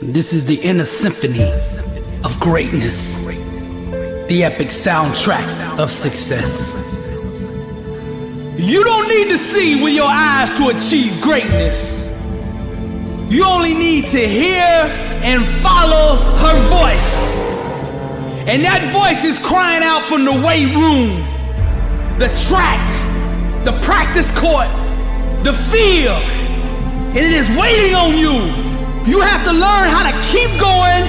This is the inner symphony of greatness, the epic soundtrack of success. You don't need to see with your eyes to achieve greatness. You only need to hear and follow her voice. And that voice is crying out from the weight room, the track, the practice court, the field. And it is waiting on you. You have to learn how to keep going,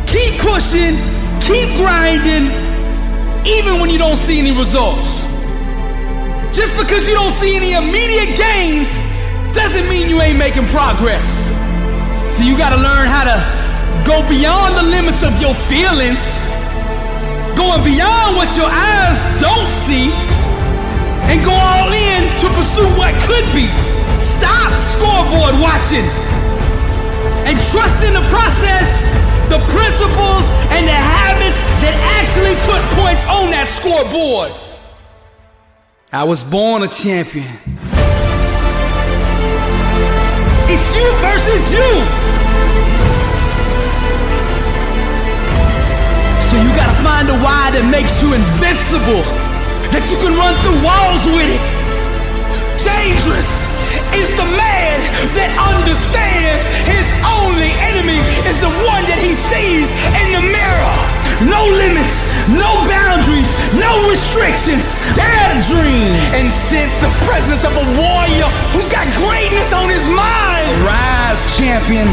keep pushing, keep grinding, even when you don't see any results. Just because you don't see any immediate gains doesn't mean you ain't making progress. So you gotta learn how to go beyond the limits of your feelings, going beyond what your eyes don't see, and go all in to pursue what could be. Stop scoreboard watching and trust in the process, the principles, and the habits that actually put points on that scoreboard. I was born a champion. It's you versus you. So you gotta find a why that makes you invincible, that you can run through walls with it. Dangerous is the man that understands his only enemy is the one that he sees in the mirror. No limits, no boundaries, no restrictions. Dare to dream and sense the presence of a warrior who's got greatness on his mind. Rise, champion.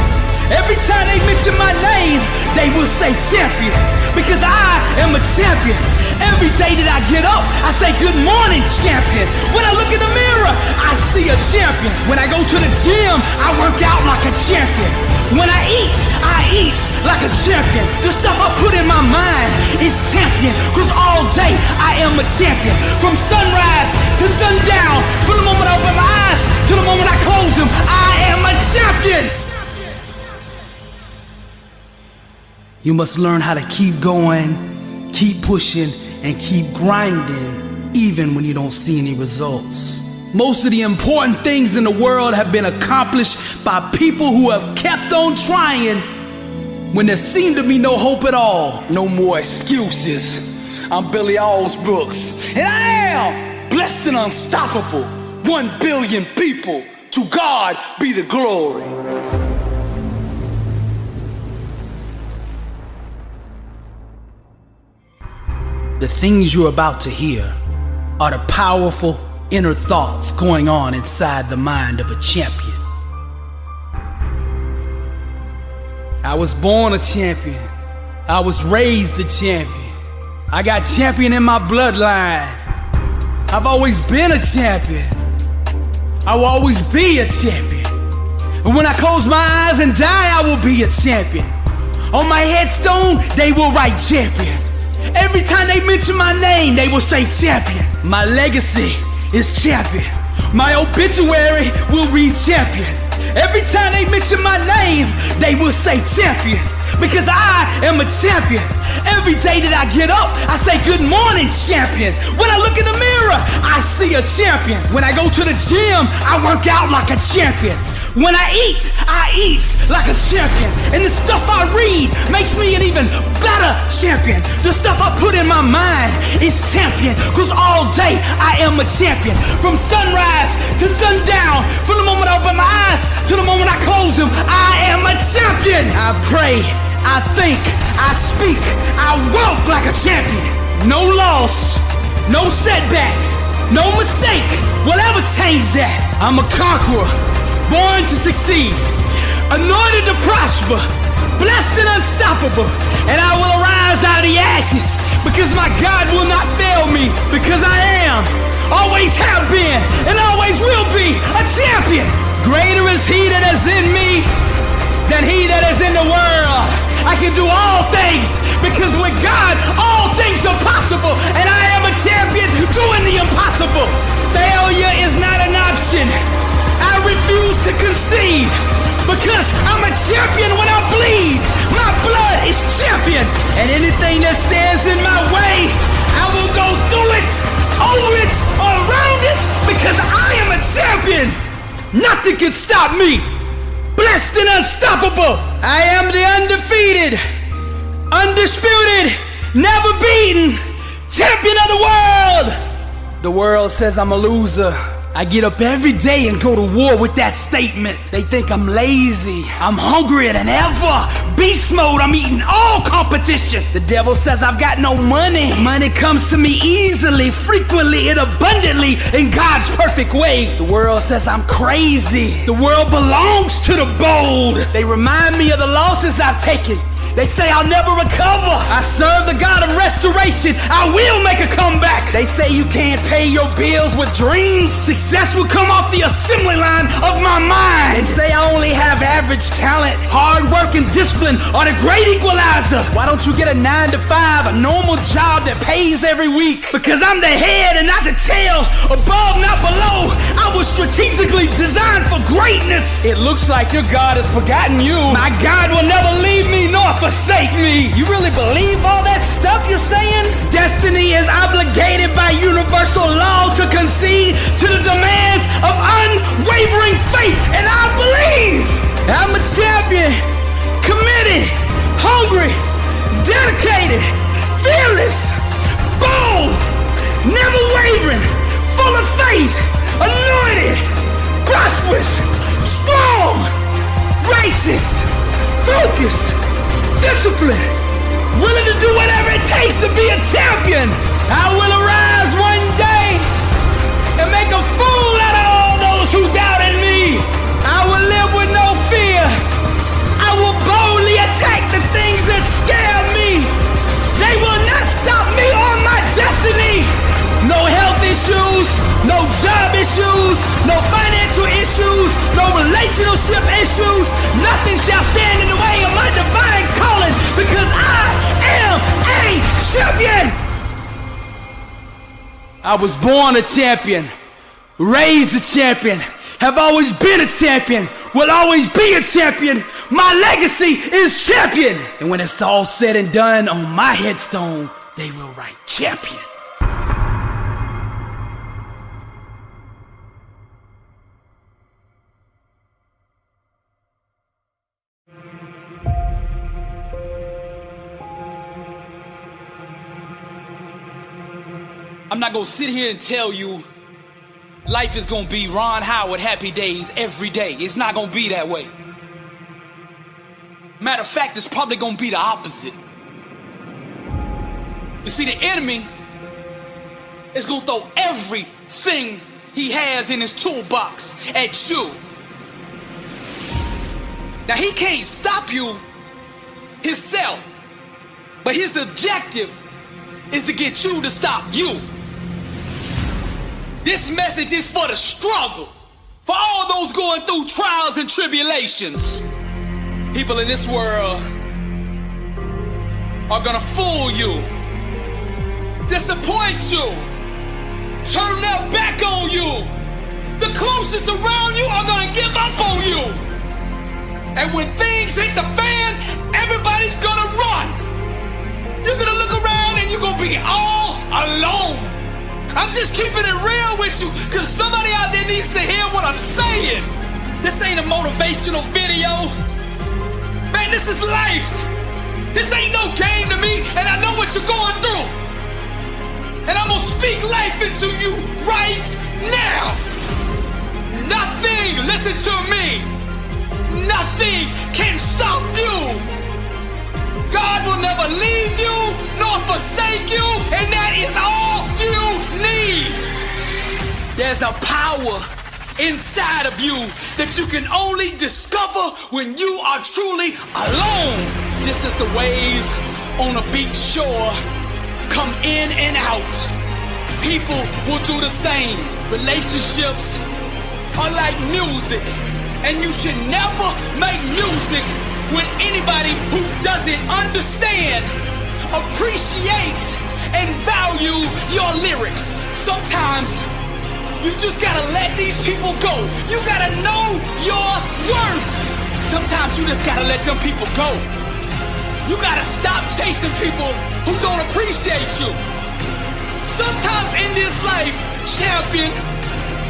Every time they mention my name, they will say champion, because I am a champion. Every day that I get up, I say good morning, champion. When I look in the mirror, I see a champion. When I go to the gym, I work out like a champion. When I eat like a champion. The stuff I put in my mind is champion, cause all day I am a champion. From sunrise to sundown, from the moment I open my eyes to the moment I close them, I am a champion. You must learn how to keep going, keep pushing, and keep grinding, even when you don't see any results. Most of the important things in the world have been accomplished by people who have kept on trying when there seemed to be no hope at all. No more excuses. I'm Billy Alsbrooks, and I am blessed and unstoppable. 1 billion people, to God be the glory. The things you're about to hear are the powerful inner thoughts going on inside the mind of a champion. I was born a champion. I was raised a champion. I got champion in my bloodline. I've always been a champion. I will always be a champion. And when I close my eyes and die, I will be a champion. On my headstone, they will write champion. Every time they mention my name, they will say champion. My legacy is champion. My obituary will read champion. Every time they mention my name, they will say champion, because I am a champion. Every day that I get up, I say good morning, champion. When I look in the mirror, I see a champion. When I go to the gym, I work out like a champion. When I eat like a champion. And the stuff I read makes me an even better champion. The stuff I put in my mind is champion, cause all day I am a champion. From sunrise to sundown, from the moment I open my eyes to the moment I close them, I am a champion. I pray, I think, I speak, I walk like a champion. No loss, no setback, no mistake will ever change that. I'm a conqueror, born to succeed, anointed to prosper, blessed and unstoppable. And I will arise out of the ashes, because my God will not fail me, because I am, always have been, and always will be a champion. Greater is he that is in me than he that is in the world. I can do all things, because with God all things are possible, and I am a champion doing the impossible. Failure is not an option. I refuse to concede, because I'm a champion when I bleed. My blood is champion, and anything that stands in my way, I will go through it, over it, around it, because I am a champion. Nothing can stop me. blessed and unstoppable. I am the undefeated, undisputed, never beaten champion of the world. The world says I'm a loser. I get up every day and go to war with that statement. They think I'm lazy, I'm hungrier than ever. Beast mode, I'm eating all competition. The devil says I've got no money. Money comes to me easily, frequently, and abundantly in God's perfect way. The world says I'm crazy. The world belongs to the bold. They remind me of the losses I've taken. They say I'll never recover. I serve the God of restoration. I will make a comeback. They say you can't pay your bills with dreams. Success will come off the assembly line of my mind. They say I only have average talent. Hard work and discipline are the great equalizer. Why don't you get a 9-to-5, a normal job that pays every week? Because I'm the head and not the tail, above, not below. I was strategically designed for greatness. It looks like your God has forgotten you. My God will never leave me nor forsake me. You really believe all that stuff you're saying? Destiny is obligated by universal law to concede to the demands of unwavering faith, and I believe I'm a champion, committed, hungry, dedicated, fearless, bold, never wavering, full of faith, anointed, prosperous, strong, righteous, focused, disciplined, willing to do whatever it takes to be a champion. I will arise one day and make a fool out of all those who doubted me. I will live with no fear. I will boldly attack the things that scare me. They will not stop me on my destiny. No health issues, no job issues, no financial issues, no relationship issues. Nothing shall stand in the way of my divine calling, because I am a champion. I was born a champion, raised a champion, have always been a champion, will always be a champion. My legacy is champion. And when it's all said and done, on my headstone, they will write champion. I'm not gonna sit here and tell you life is gonna be Ron Howard happy days every day. It's not gonna be that way. Matter of fact, it's probably gonna be the opposite. You see, the enemy is gonna throw everything he has in his toolbox at you. Now, he can't stop you himself, but his objective is to get you to stop you. This message is for the struggle, for all those going through trials and tribulations. People in this world are gonna fool you, disappoint you, turn their back on you. The closest around you are gonna give up on you. And when things hit the fan, everybody's gonna run. You're gonna look around and you're gonna be all alone. I'm just keeping it real with you, because somebody out there needs to hear what I'm saying. This ain't a motivational video. Man, this is life. This ain't no game to me, and I know what you're going through. And I'm gonna speak life into you right now. Nothing, listen to me, nothing can stop you. God will never leave you nor forsake you, and that is all you need. There's a power inside of you that you can only discover when you are truly alone. Just as the waves on a beach shore come in and out, people will do the same. Relationships are like music, and you should never make music with anybody who doesn't understand, appreciate, and value your lyrics. Sometimes you just gotta let these people go. You gotta know your worth. Sometimes you just gotta let them people go. You gotta stop chasing people who don't appreciate you. Sometimes in this life, champion,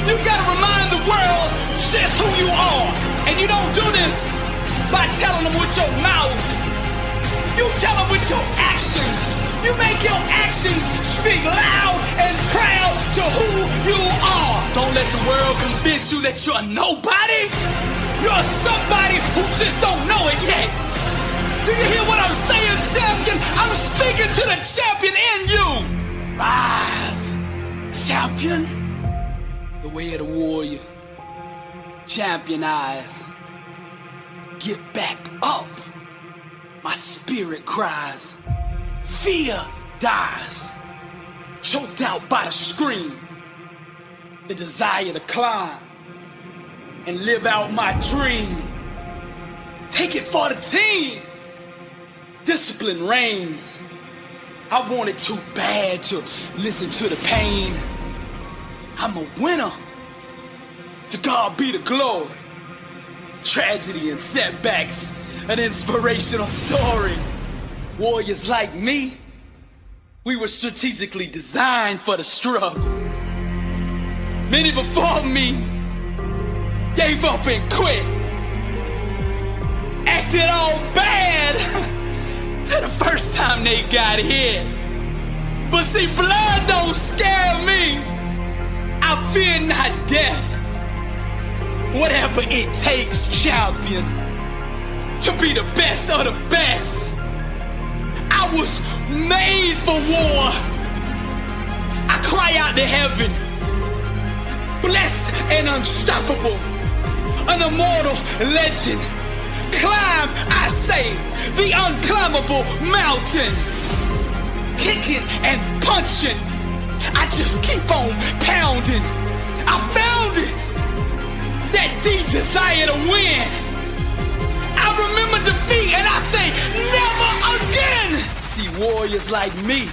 you gotta remind the world just who you are. And you don't do this by telling them with your mouth. You tell them with your actions. You make your actions speak loud and proud to who you are. Don't let the world convince you that you're nobody. You're somebody who just don't know it yet. Do you hear what I'm saying, champion? I'm speaking to the champion in you. Rise, champion. The way of the warrior. Champion eyes. Get back up. My spirit cries. Fear dies. Choked out by the scream. The desire to climb and live out my dream. Take it for the team. Discipline reigns. I want it too bad to listen to the pain. I'm a winner. To God be the glory. Tragedy and setbacks, an inspirational story. Warriors like me, we were strategically designed for the struggle. Many before me gave up and quit. Acted all bad to the first time they got hit. But see, blood don't scare me. I fear not death. Whatever it takes, champion, to be the best of the best. I was made for war. I cry out to heaven, blessed and unstoppable, an immortal legend. Climb, I say, the unclimbable mountain. Kicking and punching, I just keep on pounding. I found it, that deep desire to win. I remember defeat and I say, never again. See, warriors like me,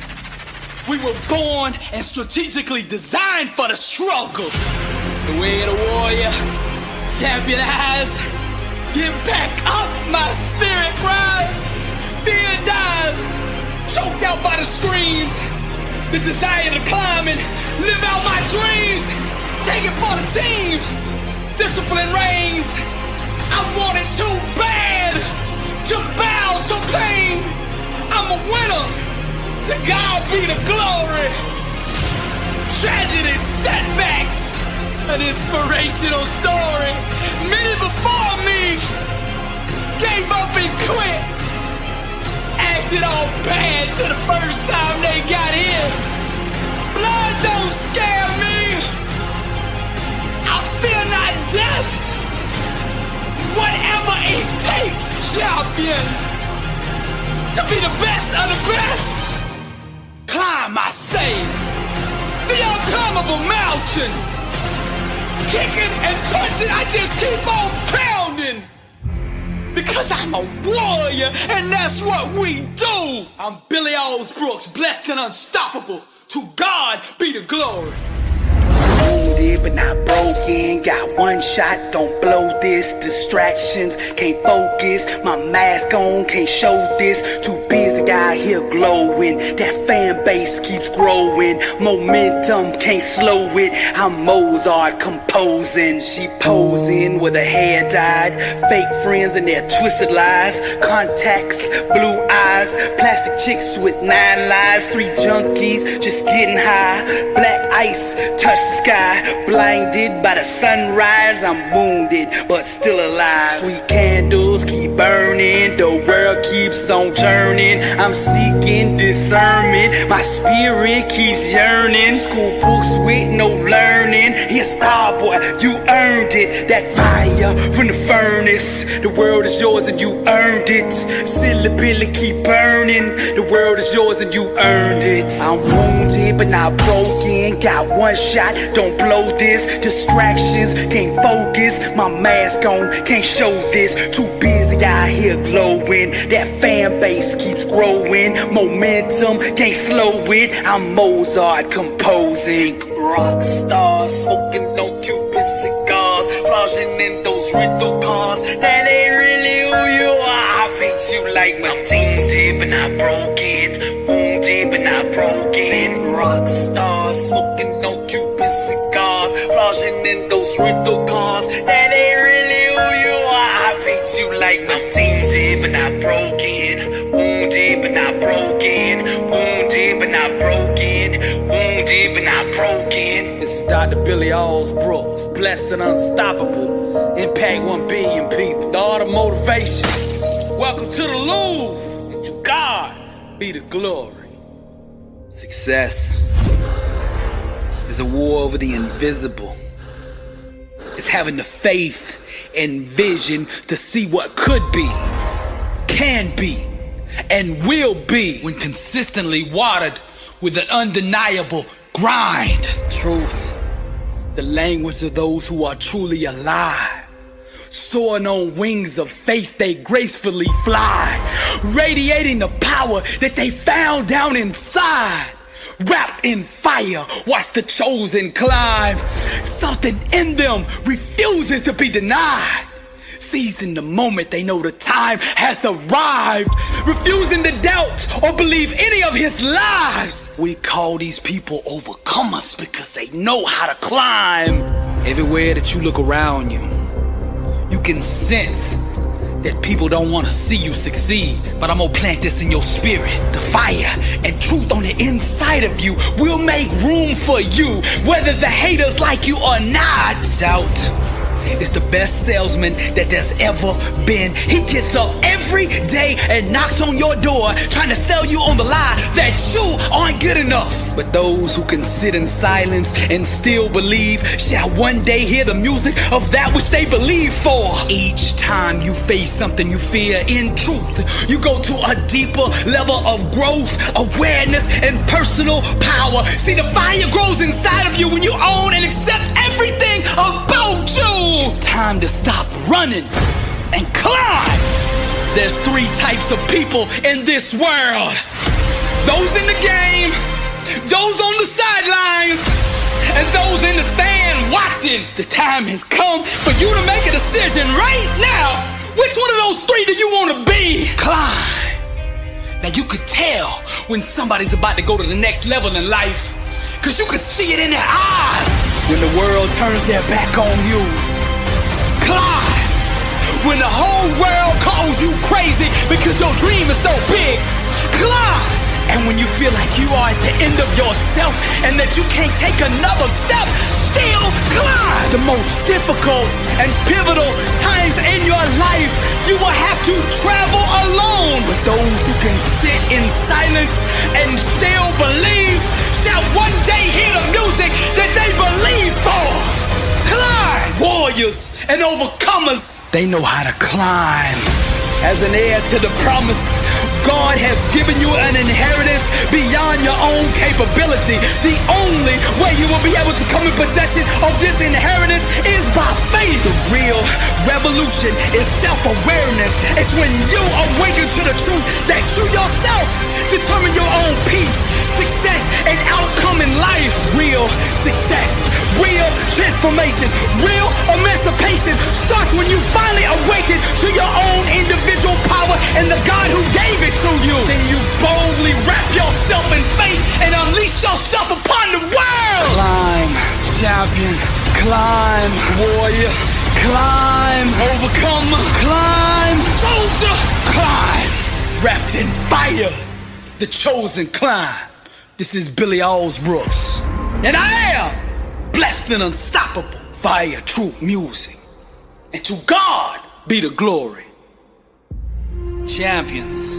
we were born and strategically designed for the struggle. The way of the warrior, champion eyes. Get back up, my spirit rise. Fear dies, choked out by the screams. The desire to climb and live out my dreams. Take it for the team. Discipline reigns. I want it too bad to bow to pain. I'm a winner. To God be the glory. Tragedy, setbacks, an inspirational story. Many before me gave up and quit. Acted all bad to the first time they got hit. Blood don't scare me. I fear not death. Whatever it takes, champion, to be the best of the best. Climb, I say, the unclimbable mountain. Kicking and punching, I just keep on pounding. Because I'm a warrior, and that's what we do. I'm Billy Alsbrooks, blessed and unstoppable. To God be the glory. Wounded but not broken, got one shot, don't blow this. Distractions, can't focus, my mask on, can't show this. Too busy out here glowing, that fan base keeps growing. Momentum, can't slow it, I'm Mozart composing. She posing with her hair dyed, fake friends and their twisted lies. Contacts, blue eyes, plastic chicks with 9 lives. 3 junkies, just getting high. Black ice, touch the sky. Blinded by the sunrise, I'm wounded but still alive. Sweet candles keep burning, the world keeps on turning. I'm seeking discernment, my spirit keeps yearning. School books with no learning. Here, star boy, you earned it. That fire from the furnace, the world is yours and you earned it. Silly Billy keep burning, the world is yours and you earned it. I'm wounded but not broken, got one shot, don't blow this. Distractions, can't focus, my mask on, can't show this. Too busy out here glowing, that fan base keeps growing. Momentum, can't slow it, I'm Mozart composing. Rock star, smoking no Cuban cigars, flashing in those rental cars. That ain't really who you are. I paint you like my wounded but not broken, wounded but not broken. Rock star, smoking no Cuban cigars, flashing in those rental cars. That ain't really who you are. broken. Wounded but not broken. Wounded but not broken. Wounded but not broken. This is Dr. Billy Alsbrooks, blessed and unstoppable. Impact 1 billion people. The art of motivation. Welcome to the Louvre, and to God be the glory. Success is a war over the invisible. It's having the faith and vision to see what could be, can be, and will be when consistently watered with an undeniable grind. Truth, the language of those who are truly alive. Soaring on wings of faith, they gracefully fly, radiating the power that they found down inside. Wrapped in fire, watch the chosen climb. Something in them refuses to be denied. Seizing the moment, they know the time has arrived. Refusing to doubt or believe any of his lies. We call these people overcomers because they know how to climb. Everywhere that you look around you, you can sense that people don't want to see you succeed. But I'm gonna plant this in your spirit. The fire and truth on the inside of you will make room for you, whether the haters like you or not. Doubt is the best salesman that there's ever been. He gets up every day and knocks on your door, trying to sell you on the lie that you aren't good enough. But those who can sit in silence and still believe shall one day hear the music of that which they believe for. Each time you face something you fear, in truth, you go to a deeper level of growth, awareness, and personal power. See, the fire grows inside of you when you own and accept everything about you. It's time to stop running and climb. There's 3 types of people in this world. Those in the game, those on the sidelines, and those in the stand watching. The time has come for you to make a decision right now. Which one of those 3 do you want to be? Climb. Now you could tell when somebody's about to go to the next level in life, cause you could see it in their eyes. When the world turns their back on you, climb. When the whole world calls you crazy because your dream is so big, climb. And when you feel like you are at the end of yourself and that you can't take another step, still climb. The most difficult and pivotal times in your life, you will have to travel alone. But those who can sit in silence and still believe shall one day hear the music that they believe for. Climb! Warriors and overcomers, they know how to climb. As an heir to the promise, God has given you an inheritance beyond your own capability. The only way you will be able to come in possession of this inheritance is by faith. The real revolution is self-awareness. It's when you awaken to the truth that you yourself determine your own peace, success, and outcome in life. Real success, real transformation, real emancipation starts when you finally awaken to your own individual power and the God who gave it to you. Then you boldly wrap yourself in faith and unleash yourself upon the world. Climb, champion. Climb, warrior. Climb, overcomer. Climb, soldier. Climb, wrapped in fire. The chosen climb. This is Billy Alsbrooks, and I am blessed and unstoppable. Fire, truth, music, and to God be the glory. Champions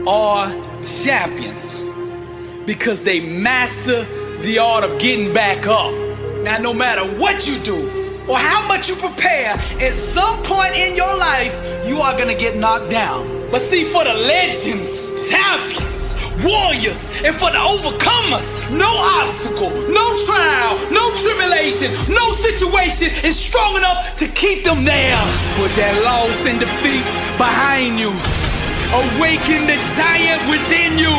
are champions because they master the art of getting back up. Now, no matter what you do or how much you prepare, at some point in your life, you are gonna get knocked down. But see, for the legends, champions, warriors, and for the overcomers, no obstacle, no trial, no tribulation, no situation is strong enough to keep them there. Put that loss and defeat behind you. Awaken the giant within you.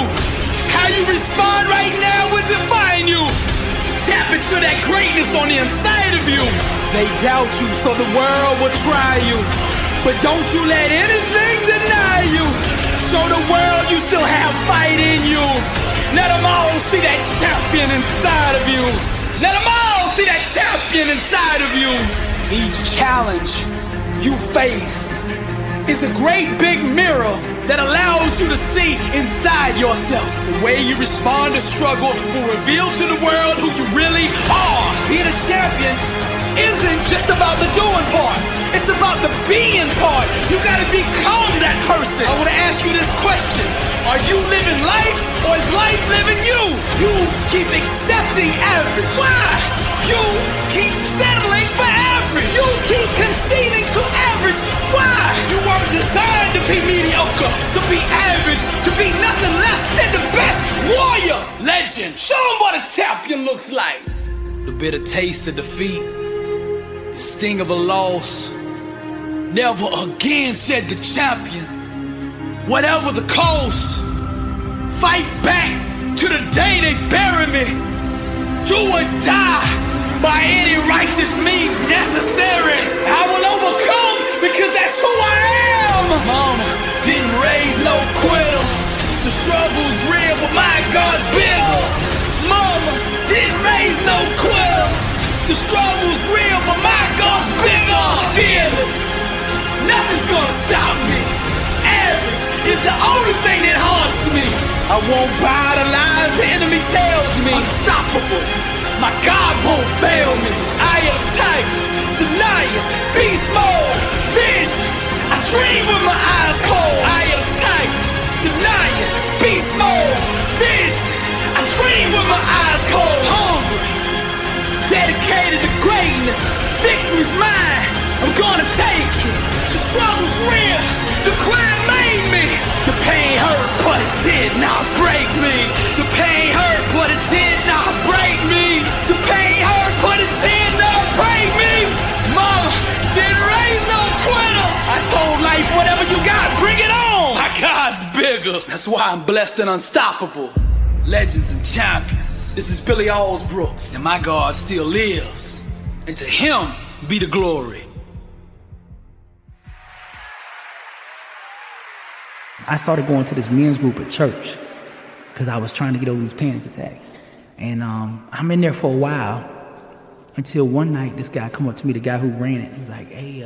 How you respond right now will define you. Tap into that greatness on the inside of you. They doubt you, so the world will try you. But don't you let anything deny you. Show the world you still have fight in you. Let them all see that champion inside of you. Let them all see that champion inside of you. Each challenge you face is a great big mirror that allows you to see inside yourself. The way you respond to struggle will reveal to the world who you really are. Being a champion isn't just about the doing part. It's about the being part. You gotta become that person. I wanna ask you this question. Are you living life or is life living you? You keep accepting average. Why? You keep settling for average. You keep conceding to average. Why? You weren't designed to be mediocre, to be average, to be nothing less than the best warrior. Legend. Show them what a champion looks like. The bitter taste of defeat, the sting of a loss. Never again, said the champion. Whatever the cost, fight back to the day they bury me. Do or die by any righteous means necessary. I will overcome because that's who I am. Mama didn't raise no quitter. The struggle's real, but my God's bigger. Mama didn't raise no quitter. The struggle's real, but my God's bigger. Fearless. Nothing's gonna stop me. Average is the only thing that haunts me. I won't buy the lies the enemy tells me. Unstoppable. My God won't fail me. I am tight, the lion, beast mode, vision. I dream with my eyes closed. I am tight, the lion, beast mode, vision. I dream with my eyes closed. Hungry, dedicated to greatness. Victory's mine. I'm gonna take it. The struggle's real. The crime made me. The pain hurt, but it did not break me. The pain hurt, but it did not break me. The pain hurt, but it did not break me. Mama didn't raise no quitter. I told life, whatever you got, bring it on. My God's bigger. That's why I'm blessed and unstoppable. Legends and champions. This is Billy Alsbrooks, and my God still lives. And to him be the glory. I started going to this men's group at church because I was trying to get over these panic attacks. And I'm in there for a while until one night this guy come up to me, the guy who ran it. He's like, hey,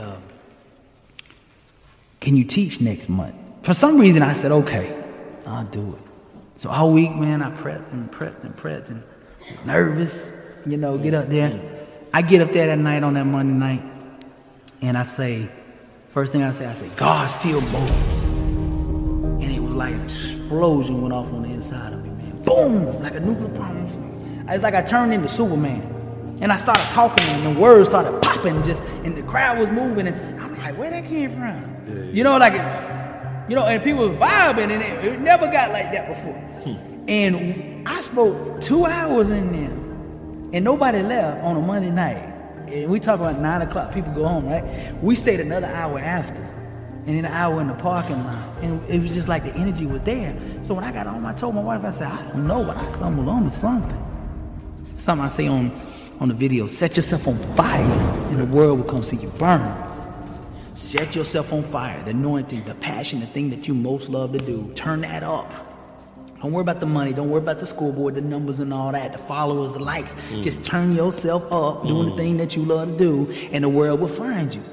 can you teach next month? For some reason, I said, okay, I'll do it. So all week, man, I prepped and nervous, you know, get up there. I get up there that night on that Monday night, and I say, first thing I say, God still moves. And it was like an explosion went off on the inside of me, man. Boom, like a nuclear bomb. It's like I turned into Superman. And I started talking, and the words started popping, and the crowd was moving, and I'm like, where that came from? You know, like, and people was vibing, and it never got like that before. And I spoke 2 hours in there, and nobody left on a Monday night. And we talk about 9 o'clock, people go home, right? We stayed another hour after, and then an hour in the parking lot. And it was just like the energy was there. So when I got home, I told my wife, I said, I don't know, but I stumbled on something. Something I say on the video, set yourself on fire, and the world will come see you burn. Set yourself on fire, the anointing, the passion, the thing that you most love to do. Turn that up. Don't worry about the money. Don't worry about the scoreboard, the numbers and all that, the followers, the likes. Just turn yourself up, doing the thing that you love to do, and the world will find you.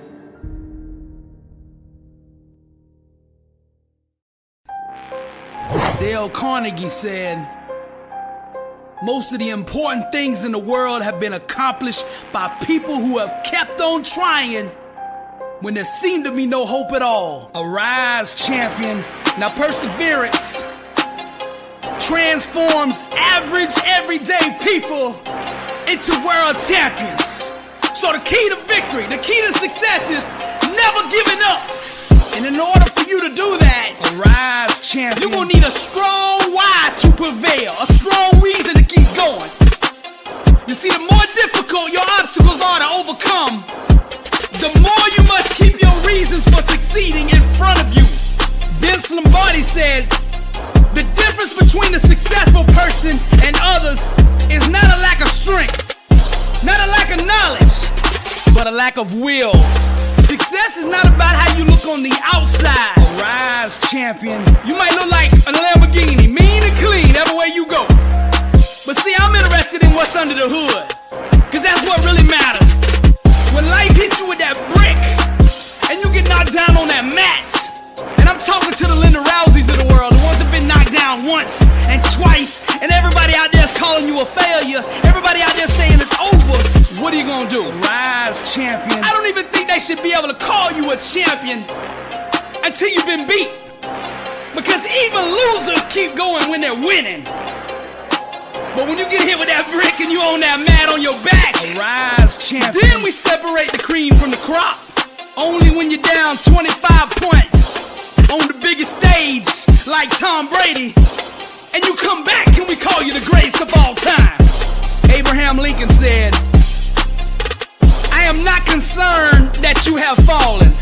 Dale Carnegie said, most of the important things in the world have been accomplished by people who have kept on trying when there seemed to be no hope at all. Arise, champion. Now perseverance transforms average, everyday people into world champions. So the key to victory, the key to success is never giving up. And in order for you to do that, arise, champion, you will need a strong why to prevail, a strong reason to keep going. You see, the more difficult your obstacles are to overcome, the more you must keep your reasons for succeeding in front of you. Vince Lombardi said, the difference between a successful person and others is not a lack of strength, not a lack of knowledge, but a lack of will. Success is not about how you look on the outside. Arise, champion. You might look like a Lamborghini, mean and clean, everywhere you go. But see, I'm interested in what's under the hood, cause that's what really matters. When life hits you with that brick, and you get knocked down on that mat, talking to the Linda Rouseys of the world, the ones that have been knocked down once and twice, and everybody out there is calling you a failure. Everybody out there saying it's over. What are you gonna do? Rise, champion. I don't even think they should be able to call you a champion until you've been beat. Because even losers keep going when they're winning. But when you get hit with that brick and you own that mat on your back, rise, champion. Then we separate the cream from the crop. Only when you're down 25 points on the biggest stage like Tom Brady, and you come back, can we call you the greatest of all time? Abraham Lincoln said, I am not concerned that you have fallen.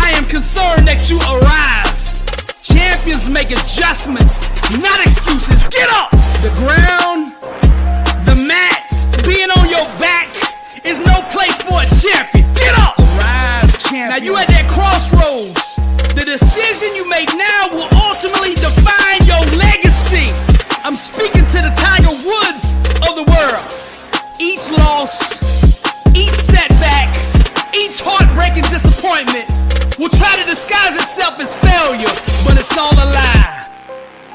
I am concerned that you arise. Champions make adjustments, not excuses. Get up! The ground, the mat, being on your back is no place for a champion. Get up! Rise, champion. Now you at that crossroads. The decision you make now will ultimately define your legacy. I'm speaking to the Tiger Woods of the world. Each loss, each setback, each heartbreaking disappointment will try to disguise itself as failure, but it's all a lie.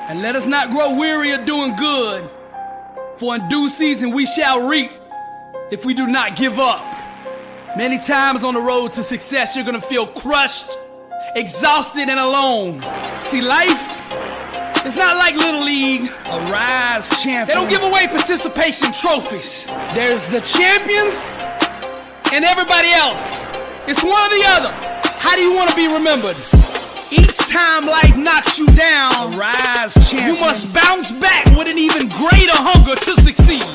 And let us not grow weary of doing good, for in due season we shall reap if we do not give up. Many times on the road to success, you're gonna feel crushed, exhausted, and alone. See, life is not like Little League. Arise, champion. They don't give away participation trophies. There's the champions and everybody else. It's one or the other. How do you want to be remembered? Each time life knocks you down, rise, champion. You must bounce back with an even greater hunger to succeed.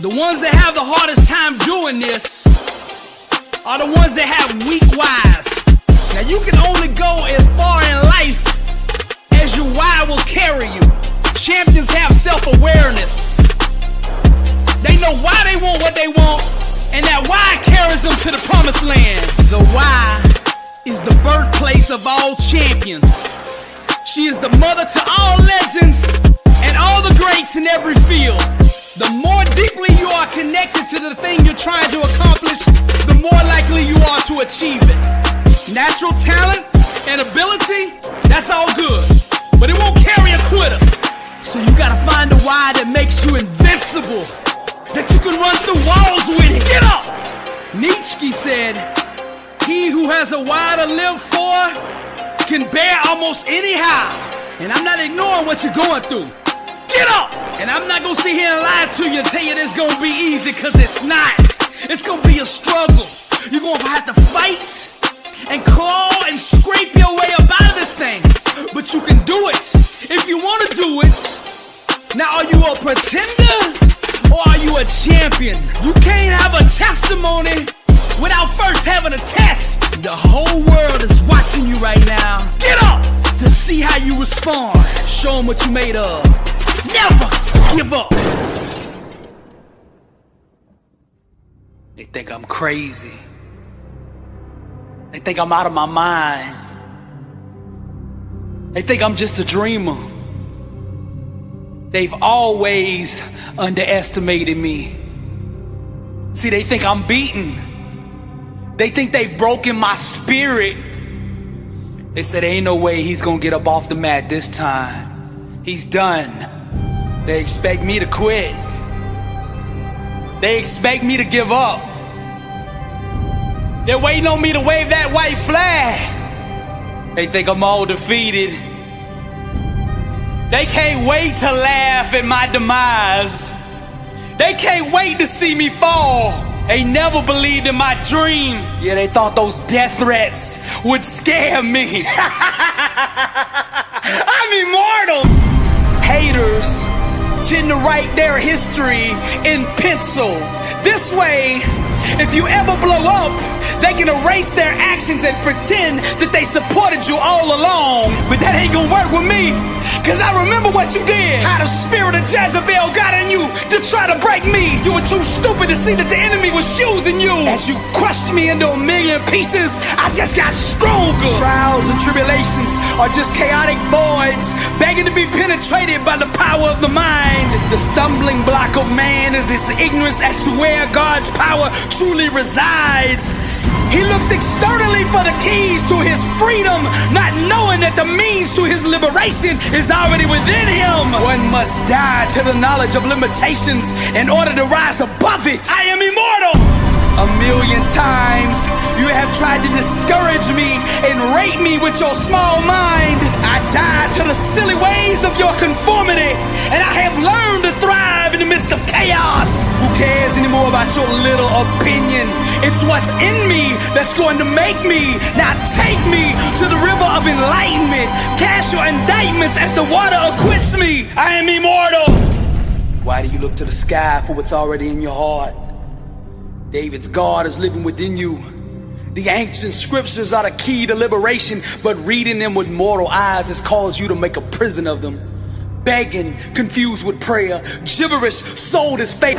The ones that have the hardest time doing this are the ones that have weak whys. Now you can only go as far in life as your why will carry you. Champions have self-awareness. They know why they want what they want, and that why carries them to the promised land. The why is the birthplace of all champions. She is the mother to all legends and all the greats in every field. The more deeply you are connected to the thing you're trying to accomplish, the more likely you are to achieve it. Natural talent and ability, that's all good, but it won't carry a quitter. So you gotta find a why that makes you invincible, that you can run through walls with it. Get up! Nietzsche said, he who has a why to live for can bear almost anyhow. And I'm not ignoring what you're going through. Get up! And I'm not gonna sit here and lie to you and tell you it's gonna be easy, cause it's not. It's gonna be a struggle. You're gonna have to fight and claw and scrape your way up out of this thing. But you can do it if you wanna do it. Now are you a pretender or are you a champion? You can't have a testimony without first having a test. The whole world is watching you right now. Get up to see how you respond. Show them what you made of. Never give up. They think I'm crazy. They think I'm out of my mind. They think I'm just a dreamer. They've always underestimated me. See, they think I'm beaten. They think they've broken my spirit. They said, ain't no way he's gonna get up off the mat this time. He's done. They expect me to quit. They expect me to give up. They're waiting on me to wave that white flag. They think I'm all defeated. They can't wait to laugh at my demise. They can't wait to see me fall. They never believed in my dream. Yeah, they thought those death threats would scare me. I'm immortal. Haters tend to write their history in pencil. This way, if you ever blow up, they can erase their actions and pretend that they supported you all along. But that ain't gonna work with me, cause I remember what you did. How the spirit of Jezebel got in you to try to break me. You were too stupid to see that the enemy was using you. As you crushed me into a million pieces, I just got stronger. Trials and tribulations are just chaotic voids, begging to be penetrated by the power of the mind. The stumbling block of man is his ignorance as to where God's power truly resides. He looks externally for the keys to his freedom, not knowing that the means to his liberation is already within him. One must die to the knowledge of limitations in order to rise above it. I am immortal. A million times you have tried to discourage me and rate me with your small mind. I died to the silly ways of your conformity, and I have learned to thrive in the midst of chaos. Who cares anymore about your little opinion? It's what's in me that's going to make me. Now take me to the river of enlightenment. Cast your indictments as the water acquits me. I am immortal. Why do you look to the sky for what's already in your heart? David's God is living within you. The ancient scriptures are the key to liberation, but reading them with mortal eyes has caused you to make a prison of them. Begging, confused with prayer, gibberish sold as faith.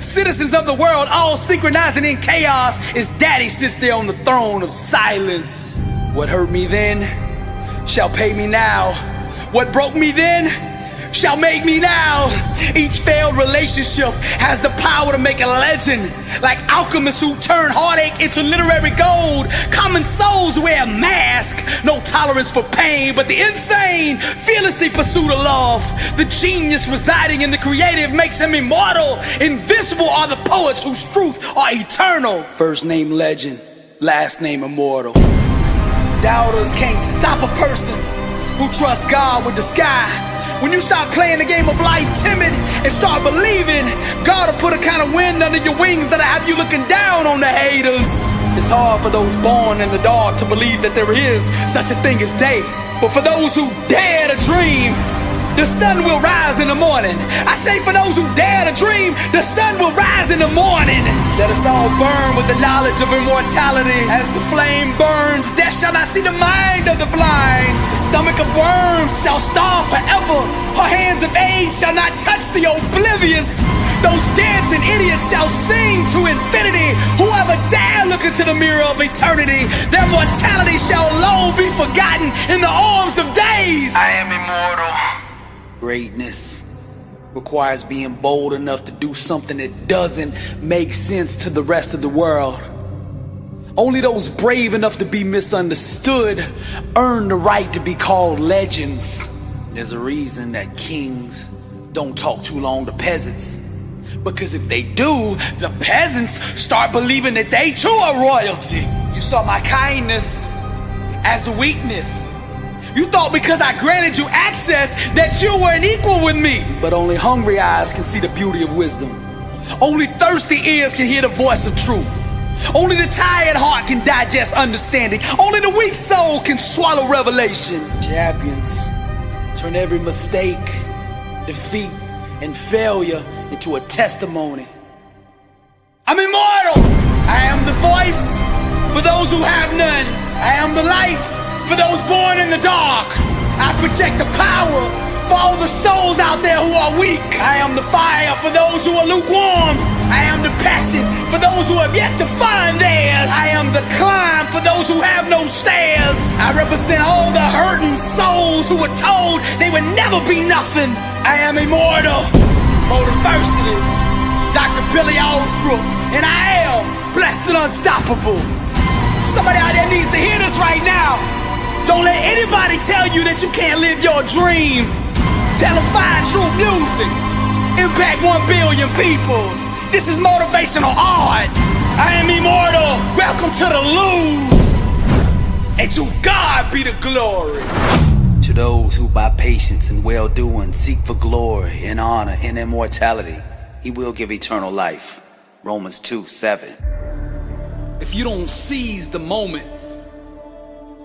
Citizens of the world all synchronizing in chaos as daddy sits there on the throne of silence. What hurt me then shall pay me now. What broke me then shall make me now. Each failed relationship has the power to make a legend. Like alchemists who turn heartache into literary gold. Common souls wear a mask. No tolerance for pain, but the insane fearlessly pursue the love. The genius residing in the creative makes him immortal. Invincible are the poets whose truth are eternal. First name legend, last name immortal. Doubters can't stop a person who trusts God with the sky. When you start playing the game of life timid and start believing, God will put a kind of wind under your wings that'll have you looking down on the haters. It's hard for those born in the dark to believe that there is such a thing as day. But for those who dare to dream, the sun will rise in the morning. I say for those who dare to dream, the sun will rise in the morning. Let us all burn with the knowledge of immortality. As the flame burns, death shall not see the mind of the blind. The stomach of worms shall starve forever. Her hands of age shall not touch the oblivious. Those dancing idiots shall sing to infinity. Whoever dare look into the mirror of eternity, their mortality shall alone be forgotten in the arms of days. I am immortal. Greatness requires being bold enough to do something that doesn't make sense to the rest of the world. Only those brave enough to be misunderstood earn the right to be called legends. There's a reason that kings don't talk too long to peasants. Because if they do, the peasants start believing that they too are royalty. You saw my kindness as a weakness. You thought because I granted you access that you were an equal with me. But only hungry eyes can see the beauty of wisdom. Only thirsty ears can hear the voice of truth. Only the tired heart can digest understanding. Only the weak soul can swallow revelation. Champions turn every mistake, defeat, and failure into a testimony. I'm immortal. I am the voice for those who have none. I am the light for those born in the dark. I project the power for all the souls out there who are weak. I am the fire for those who are lukewarm. I am the passion for those who have yet to find theirs. I am the climb for those who have no stairs. I represent all the hurting souls who who were told they would never be nothing. I am immortal. Motiversity. Dr. Billy Alsbrooks. And I am blessed and unstoppable. Somebody out there needs to hear this right now. Don't let anybody tell you that you can't live your dream. Tell them find true music. Impact 1 billion people. This is motivational art. I am immortal. Welcome to the Louvre. And to God be the glory. To those who by patience and well-doing seek for glory and honor and immortality, He will give eternal life. Romans 2:7. If you don't seize the moment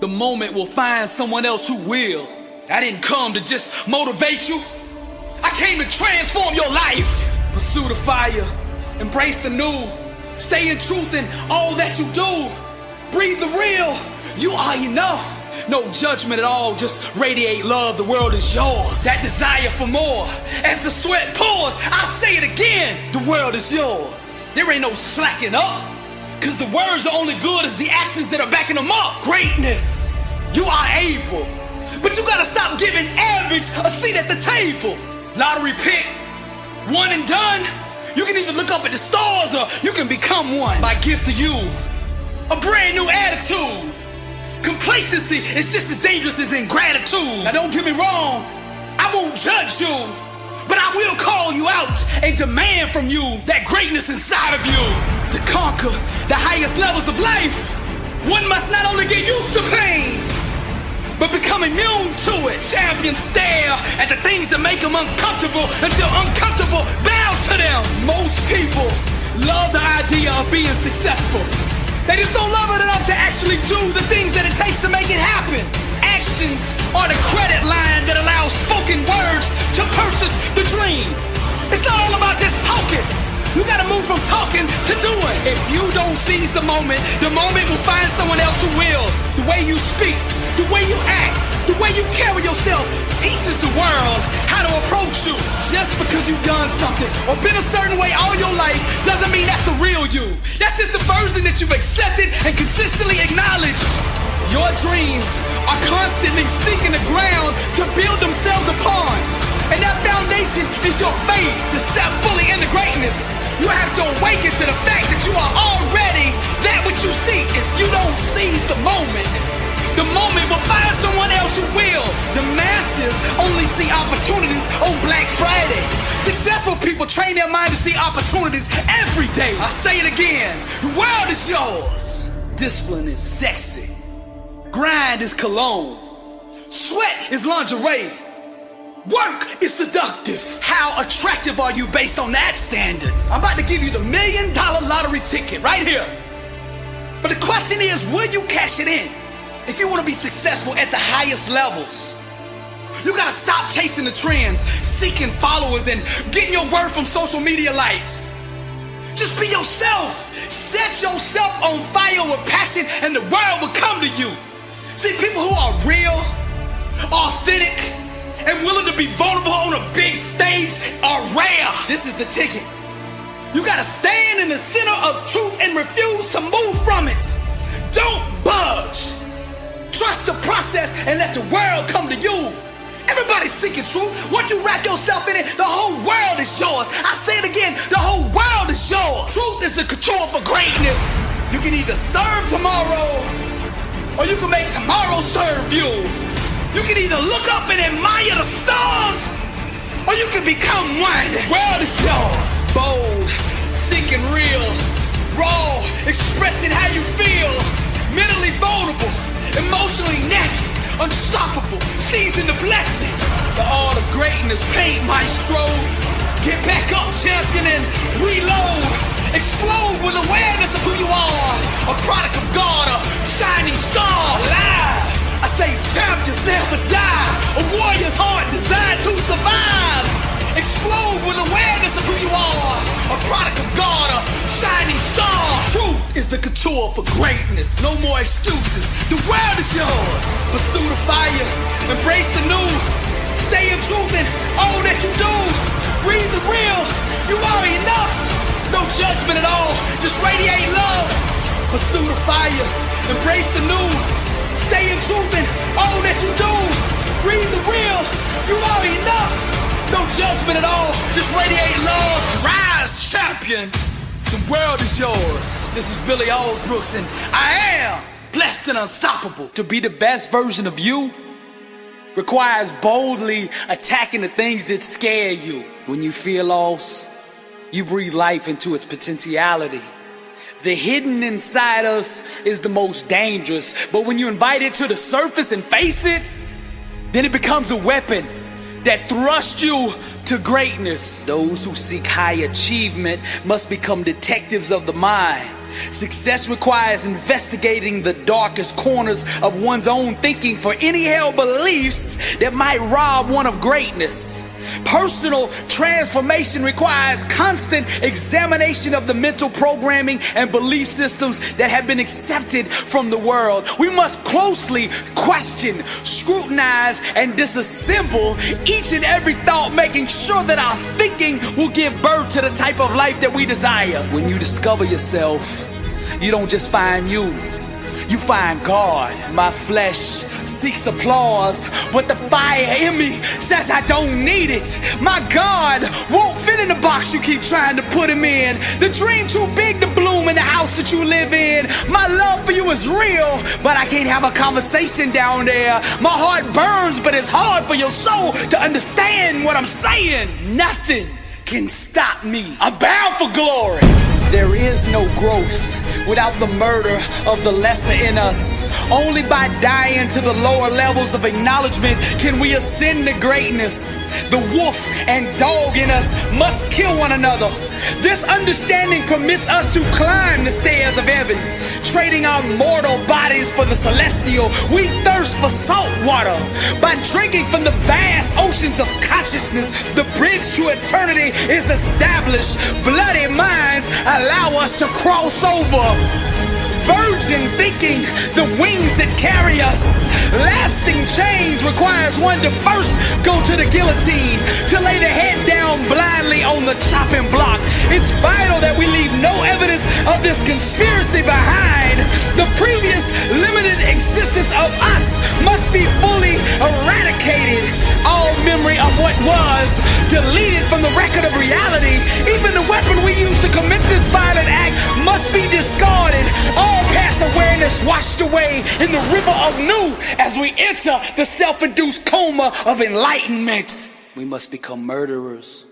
will find someone else who will. I didn't come to just motivate you. I came to transform your life. Pursue the fire, embrace the new, stay in truth in all that you do. Breathe the real, you are enough. No judgment at all, just radiate love, the world is yours. That desire for more, as the sweat pours, I say it again, the world is yours. There ain't no slacking up, cause the words are only good as the actions that are backing them up. Greatness, you are able, but you gotta stop giving average a seat at the table. Lottery pick, one and done. You can either look up at the stars or you can become one. My gift to you, a brand new attitude. Complacency is just as dangerous as ingratitude. Now don't get me wrong, I won't judge you, but I will call you out and demand from you that greatness inside of you. To conquer the highest levels of life, one must not only get used to pain, but become immune to it. Champions stare at the things that make them uncomfortable until uncomfortable bows to them. Most people love the idea of being successful. They just don't love it enough to actually do the things that it takes to make it happen. Actions are the credit line that allows spoken words to purchase the dream. It's not all about just talking. You gotta move from talking to doing. If you don't seize the moment will find someone else who will. The way you speak, the way you act, the way you carry yourself teaches the world how to approach you. Just because you've done something or been a certain way all your life doesn't mean that's the real you. That's just the version that you've accepted and consistently acknowledged. Your dreams are constantly seeking the ground to build themselves upon. And that foundation is your faith to step fully into greatness. You have to awaken to the fact that you are already that which you seek. If you don't seize the moment will find someone else who will. The masses only see opportunities on Black Friday. Successful people train their mind to see opportunities every day. I say it again, the world is yours. Discipline is sexy. Grind is cologne. Sweat is lingerie. Work is seductive. How attractive are you based on that standard? I'm about to give you the $1 million lottery ticket right here. But the question is, will you cash it in? If you want to be successful at the highest levels, you gotta stop chasing the trends, seeking followers, and getting your worth from social media likes. Just be yourself. Set yourself on fire with passion and the world will come to you. See, people who are real, authentic, and willing to be vulnerable on a big stage are rare. This is the ticket. You gotta stand in the center of truth and refuse to move from it. Don't budge. Trust the process and let the world come to you. Everybody's seeking truth. Once you wrap yourself in it, the whole world is yours. I say it again, the whole world is yours. Truth is the couture for greatness. You can either serve tomorrow or you can make tomorrow serve you. You can either look up and admire the stars or you can become one. The world is yours. Bold, seeking real, raw, expressing how you feel, mentally vulnerable, emotionally naked, unstoppable, seizing the blessing. The art of greatness, paint maestro. Get back up, champion, and reload. Explode with awareness of who you are. A product of God, a shining star. Alive. I say champions never die. A warrior's heart designed to survive. Explode with awareness of who you are. A product of God, a shining star. Truth is the couture for greatness. No more excuses. The world is yours. Pursue the fire. Embrace the new. Stay in truth in all that you do. Breathe the real. You are enough. No judgment at all. Just radiate love. Pursue the fire. Embrace the new. Stay in truth in all that you do. Breathe the open it all. Just radiate love. Rise, champion. The world is yours. This is Billy Alsbrooks, and I am blessed and unstoppable. To be the best version of you requires boldly attacking the things that scare you. When you feel lost, you breathe life into its potentiality. The hidden inside us is the most dangerous, but when you invite it to the surface and face it, then it becomes a weapon that thrusts you to greatness. Those who seek high achievement must become detectives of the mind. Success requires investigating the darkest corners of one's own thinking for any held beliefs that might rob one of greatness. Personal transformation requires constant examination of the mental programming and belief systems that have been accepted from the world. We must closely question, scrutinize, and disassemble each and every thought, making sure that our thinking will give birth to the type of life that we desire. When you discover yourself, you don't just find you find God. My flesh seeks applause, but the fire in me says I don't need it. My God won't fit in the box you keep trying to put him in. The dream too big to bloom in the house that you live in. My love for you is real, but I can't have a conversation down there. My heart burns, but it's hard for your soul to understand what I'm saying. Nothing can stop me. I'm bound for glory. There is no growth without the murder of the lesser in us. Only by dying to the lower levels of acknowledgement can we ascend to greatness. The wolf and dog in us must kill one another. This understanding permits us to climb the stairs of heaven, trading our mortal bodies for the celestial. We thirst for salt water. By drinking from the vast oceans of consciousness, the bridge to eternity is established. Bloody minds allow us to cross over. Virgin thinking, the wings that carry us. Lasting change requires one to first go to the guillotine, to lay the head down blindly on the chopping block. It's vital that we leave no evidence of this conspiracy behind. The previous limited existence of us must be fully eradicated. All memory of what was deleted from the record of reality. Even the weapon we used to commit this violent act must be discarded. All past awareness washed away in the river of new as we enter the self-induced coma of enlightenment. We must become murderers,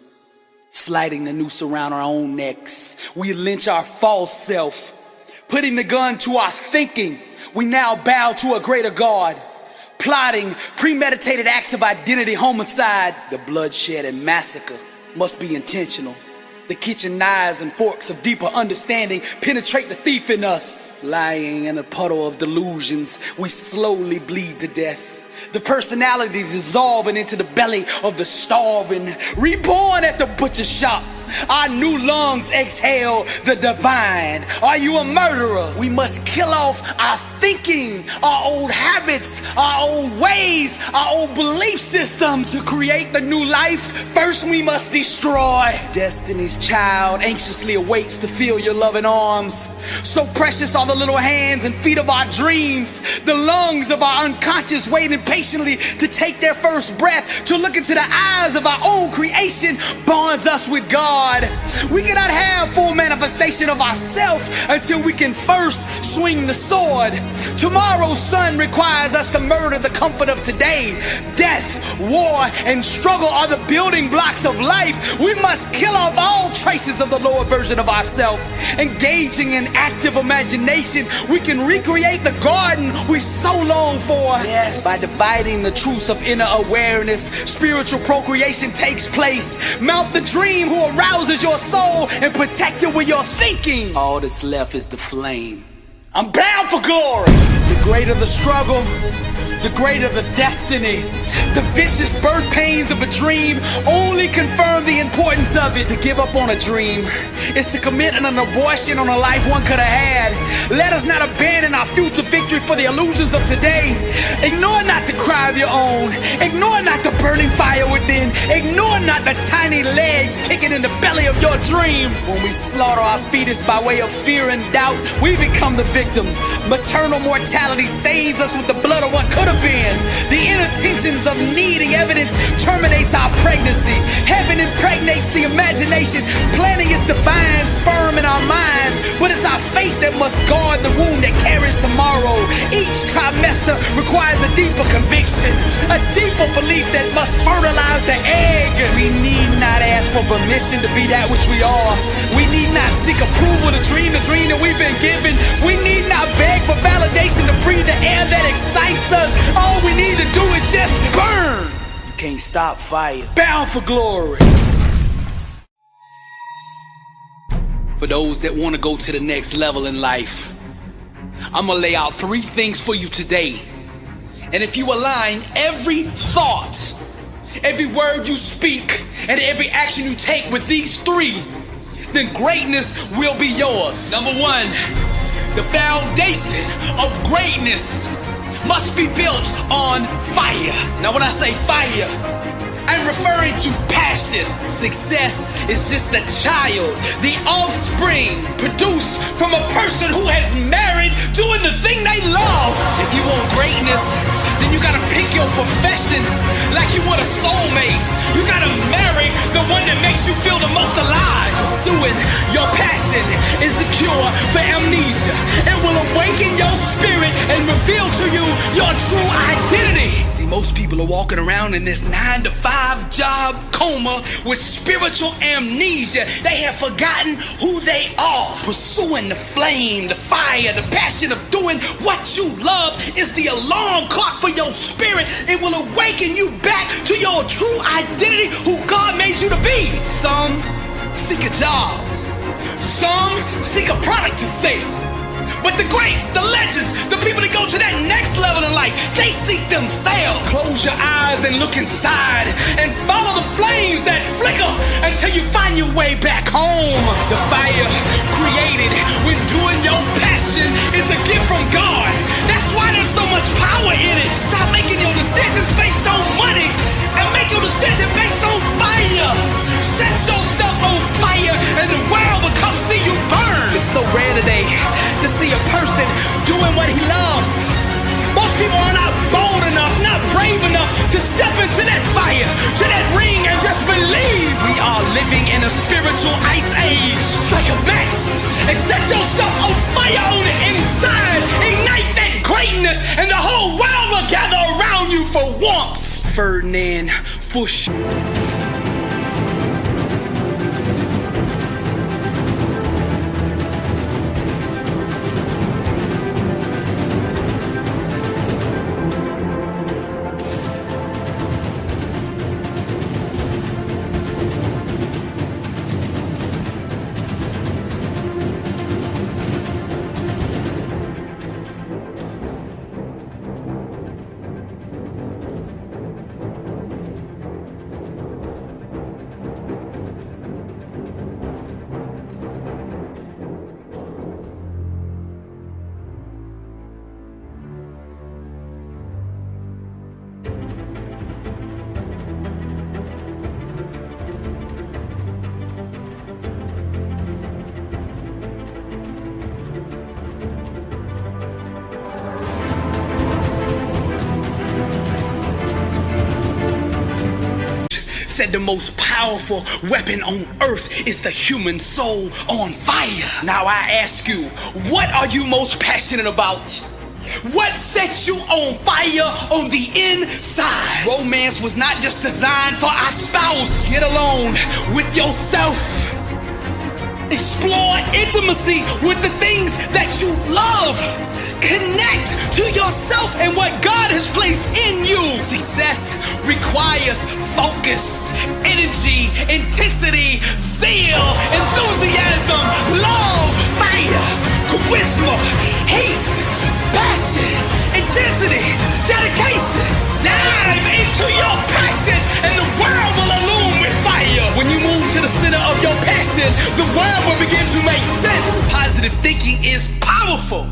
sliding the noose around our own necks. We lynch our false self, putting the gun to our thinking. We now bow to a greater God, plotting premeditated acts of identity homicide. The bloodshed and massacre must be intentional. The kitchen knives and forks of deeper understanding penetrate the thief in us. Lying in a puddle of delusions, we slowly bleed to death. The personality dissolving into the belly of the starving. Reborn at the butcher's shop, our new lungs exhale the divine. Are you a murderer? We must kill off our thinking, our old habits, our old ways, our old belief systems. To create the new life, first we must destroy. Destiny's child anxiously awaits to feel your loving arms. So precious are the little hands and feet of our dreams. The lungs of our unconscious waiting patiently to take their first breath. To look into the eyes of our own creation bonds us with God. We cannot have full manifestation of ourselves until we can first swing the sword. Tomorrow's sun requires us to murder the comfort of today. Death, war, and struggle are the building blocks of life. We must kill off all traces of the lower version of ourselves. Engaging in active imagination, we can recreate the garden we so long for. Yes. By dividing the truths of inner awareness, spiritual procreation takes place. Mount the dream who arouses your soul and protect it with your thinking. All that's left is the flame. I'm bound for glory. The greater the struggle, the greater the destiny. The vicious birth pains of a dream only confirm the importance of it. To give up on a dream is to commit an abortion on a life one could have had. Let us not abandon our future victory for the illusions of today. Ignore not the cry of your own. Ignore not the burning fire within. Ignore not the tiny legs kicking in the belly of your dream. When we slaughter our fetus by way of fear and doubt, we become the victim. Maternal mortality stains us with the blood of what could have been. The inner tensions of needing evidence terminates our pregnancy. Heaven impregnates the imagination, planting its divine sperm in our minds. But it's our faith that must guard the womb that carries tomorrow. Each trimester requires a deeper conviction, a deeper belief that must fertilize the egg. We need not ask for permission to be that which we are. We need not seek approval to dream the dream that we've been given. We need not beg for validation to breathe the air that excites us. All we need to do is just burn. You can't stop fire. Bound for glory. For those that want to go to the next level in life, I'm gonna lay out 3 things for you today. And if you align every thought, every word you speak, and every action you take with these 3, then greatness will be yours. Number 1, the foundation of greatness must be built on fire. Now when I say fire, I'm referring to passion. Success is just a child, the offspring produced from a person who has married doing the thing they love. If you want greatness, then you gotta pick your profession like you want a soulmate. You gotta marry the one that makes you feel the most alive. Pursuing your passion is the cure for amnesia. It will awaken your spirit and reveal to you your true identity. See, most people are walking around in this 9-to-5 job coma with spiritual amnesia. They have forgotten who they are. Pursuing the flame, the fire, the passion of doing what you love is the alarm clock for your spirit. It will awaken you back to your true identity, who God made you to be. Some seek a job. Some seek a product to sell. But the greats, the legends, the people that go to that next level in life, they seek themselves. Close your eyes and look inside and follow the flames that flicker until you find your way back home. The fire created when doing your passion is a gift from God. That's why there's so much power in it. Stop making your decisions based on money and make your decision based on fire. Set yourself on fire and the world will come see you burn. It's so rare today to see a person doing what he loves. Most people are not bold enough, not brave enough to step into that fire, to that ring, and just believe. We are living in a spiritual ice age. Strike a match and set yourself on fire on the inside. Ignite that greatness and the whole world will gather around you for warmth. Ferdinand Fush. Said the most powerful weapon on earth is the human soul on fire. Now I ask you, what are you most passionate about? What sets you on fire on the inside? Romance was not just designed for our spouse. Get alone with yourself. Explore intimacy with the things that you love. Connect to yourself and what God has placed in you. Success requires focus, energy, intensity, zeal, enthusiasm, love, fire, charisma, hate, passion, intensity, dedication. Dive into your passion and the world will illume with fire. When you move to the center of your passion, the world will begin to make sense. Positive thinking is powerful.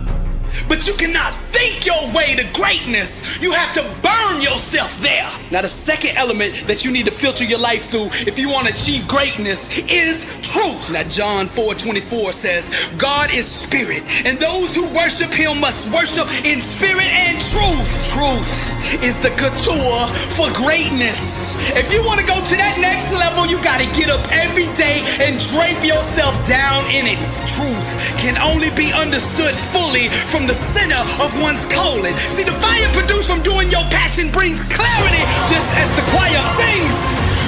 But you cannot think your way to greatness. You have to burn yourself there. Now, the second element that you need to filter your life through if you want to achieve greatness is truth. Now, John 4:24 says, God is spirit, and those who worship him must worship in spirit and truth. Truth is the couture for greatness. If you want to go to that next level, you got to get up every day and drape yourself down in it. Truth can only be understood fully from the center of one's colon. See, the fire produced from doing your passion brings clarity, just as the choir sings.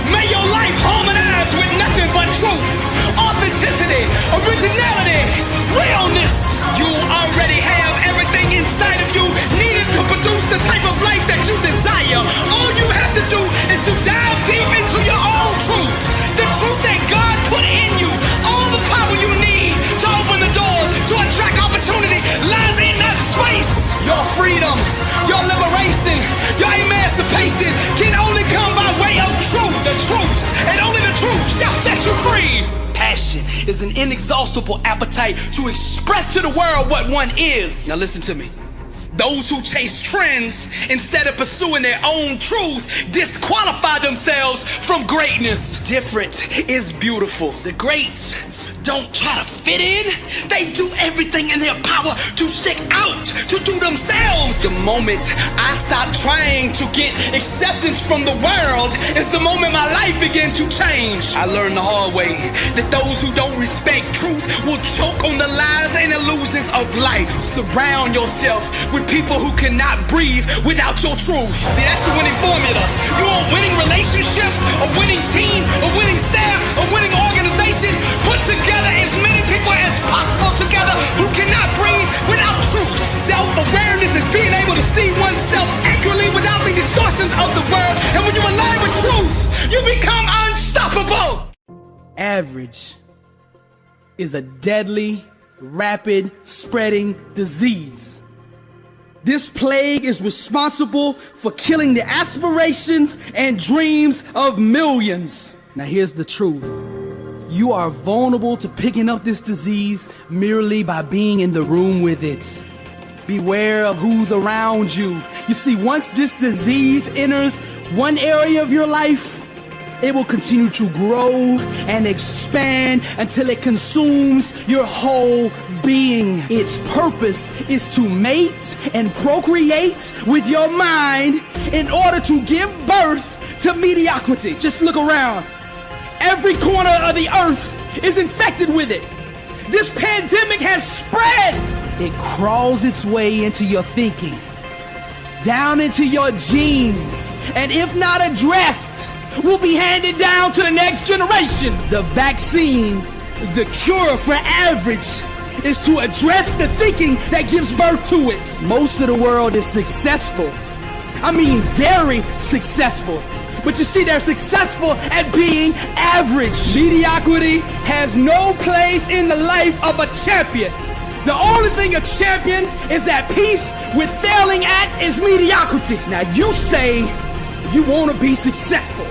May your life harmonize with nothing but truth, authenticity, originality, realness. You already have everything inside of you needed to produce the type of life that you desire. All you have to do is to dive deep into your own truth, the truth that God put in you. All the power you need to open the door to attract opportunity lies in that space. Your freedom, your liberation, your emancipation can only come by way of truth. The truth, and only the truth shall set you free. Passion is an inexhaustible appetite to express to the world what one is. Now listen to me. Those who chase trends instead of pursuing their own truth disqualify themselves from greatness. Different is beautiful. The greats don't try to fit in. They do everything in their power to stick out, to do themselves. The moment I stop trying to get acceptance from the world is the moment my life began to change. I learned the hard way that those who don't respect truth will choke on the lies and illusions of life. Surround yourself with people who cannot breathe without your truth. See, that's the winning formula. You want winning relationships, a winning team, a winning staff, a winning organization? Put together as many people as possible together who cannot breathe without truth. Self-awareness is being able to see oneself accurately without the distortions of the world. And when you align with truth, you become unstoppable. Average is a deadly, rapid spreading disease. This plague is responsible for killing the aspirations and dreams of millions. Now here's the truth. You are vulnerable to picking up this disease merely by being in the room with it. Beware of who's around you. You see, once this disease enters one area of your life, it will continue to grow and expand until it consumes your whole being. Its purpose is to mate and procreate with your mind in order to give birth to mediocrity. Just look around. Every corner of the earth is infected with it. This pandemic has spread. It crawls its way into your thinking, down into your genes, and if not addressed, will be handed down to the next generation. The vaccine, the cure for average, is to address the thinking that gives birth to it. Most of the world is successful. I mean, very successful. But you see, they're successful at being average. Mediocrity has no place in the life of a champion. The only thing a champion is at peace with failing at is mediocrity. Now you say you want to be successful.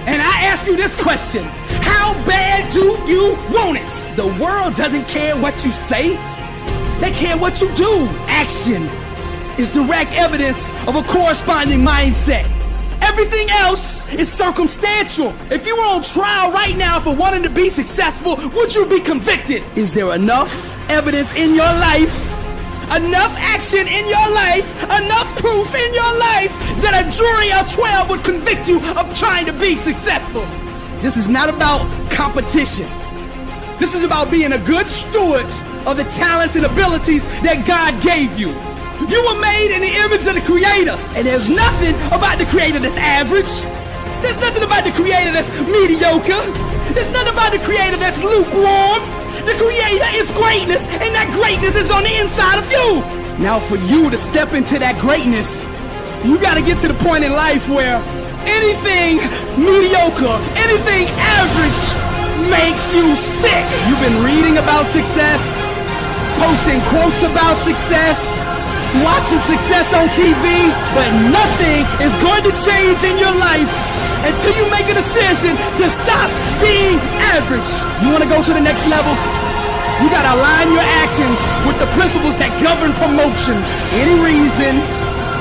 And I ask you this question: how bad do you want it? The world doesn't care what you say. They care what you do. Action is direct evidence of a corresponding mindset. Everything else is circumstantial. If you were on trial right now for wanting to be successful, would you be convicted? Is there enough evidence in your life, enough action in your life, enough proof in your life that a jury of 12 would convict you of trying to be successful? This is not about competition. This is about being a good steward of the talents and abilities that God gave you. You were made in the image of the Creator, and there's nothing about the Creator that's average. There's nothing about the Creator that's mediocre. There's nothing about the Creator that's lukewarm. The Creator is greatness, and that greatness is on the inside of you. Now, for you to step into that greatness, you got to get to the point in life where anything mediocre, anything average makes you sick. You've been reading about success, posting quotes about success, watching success on TV, but nothing is going to change in your life until you make a decision to stop being average. You want to go to the next level? You gotta align your actions with the principles that govern promotions. Any reason,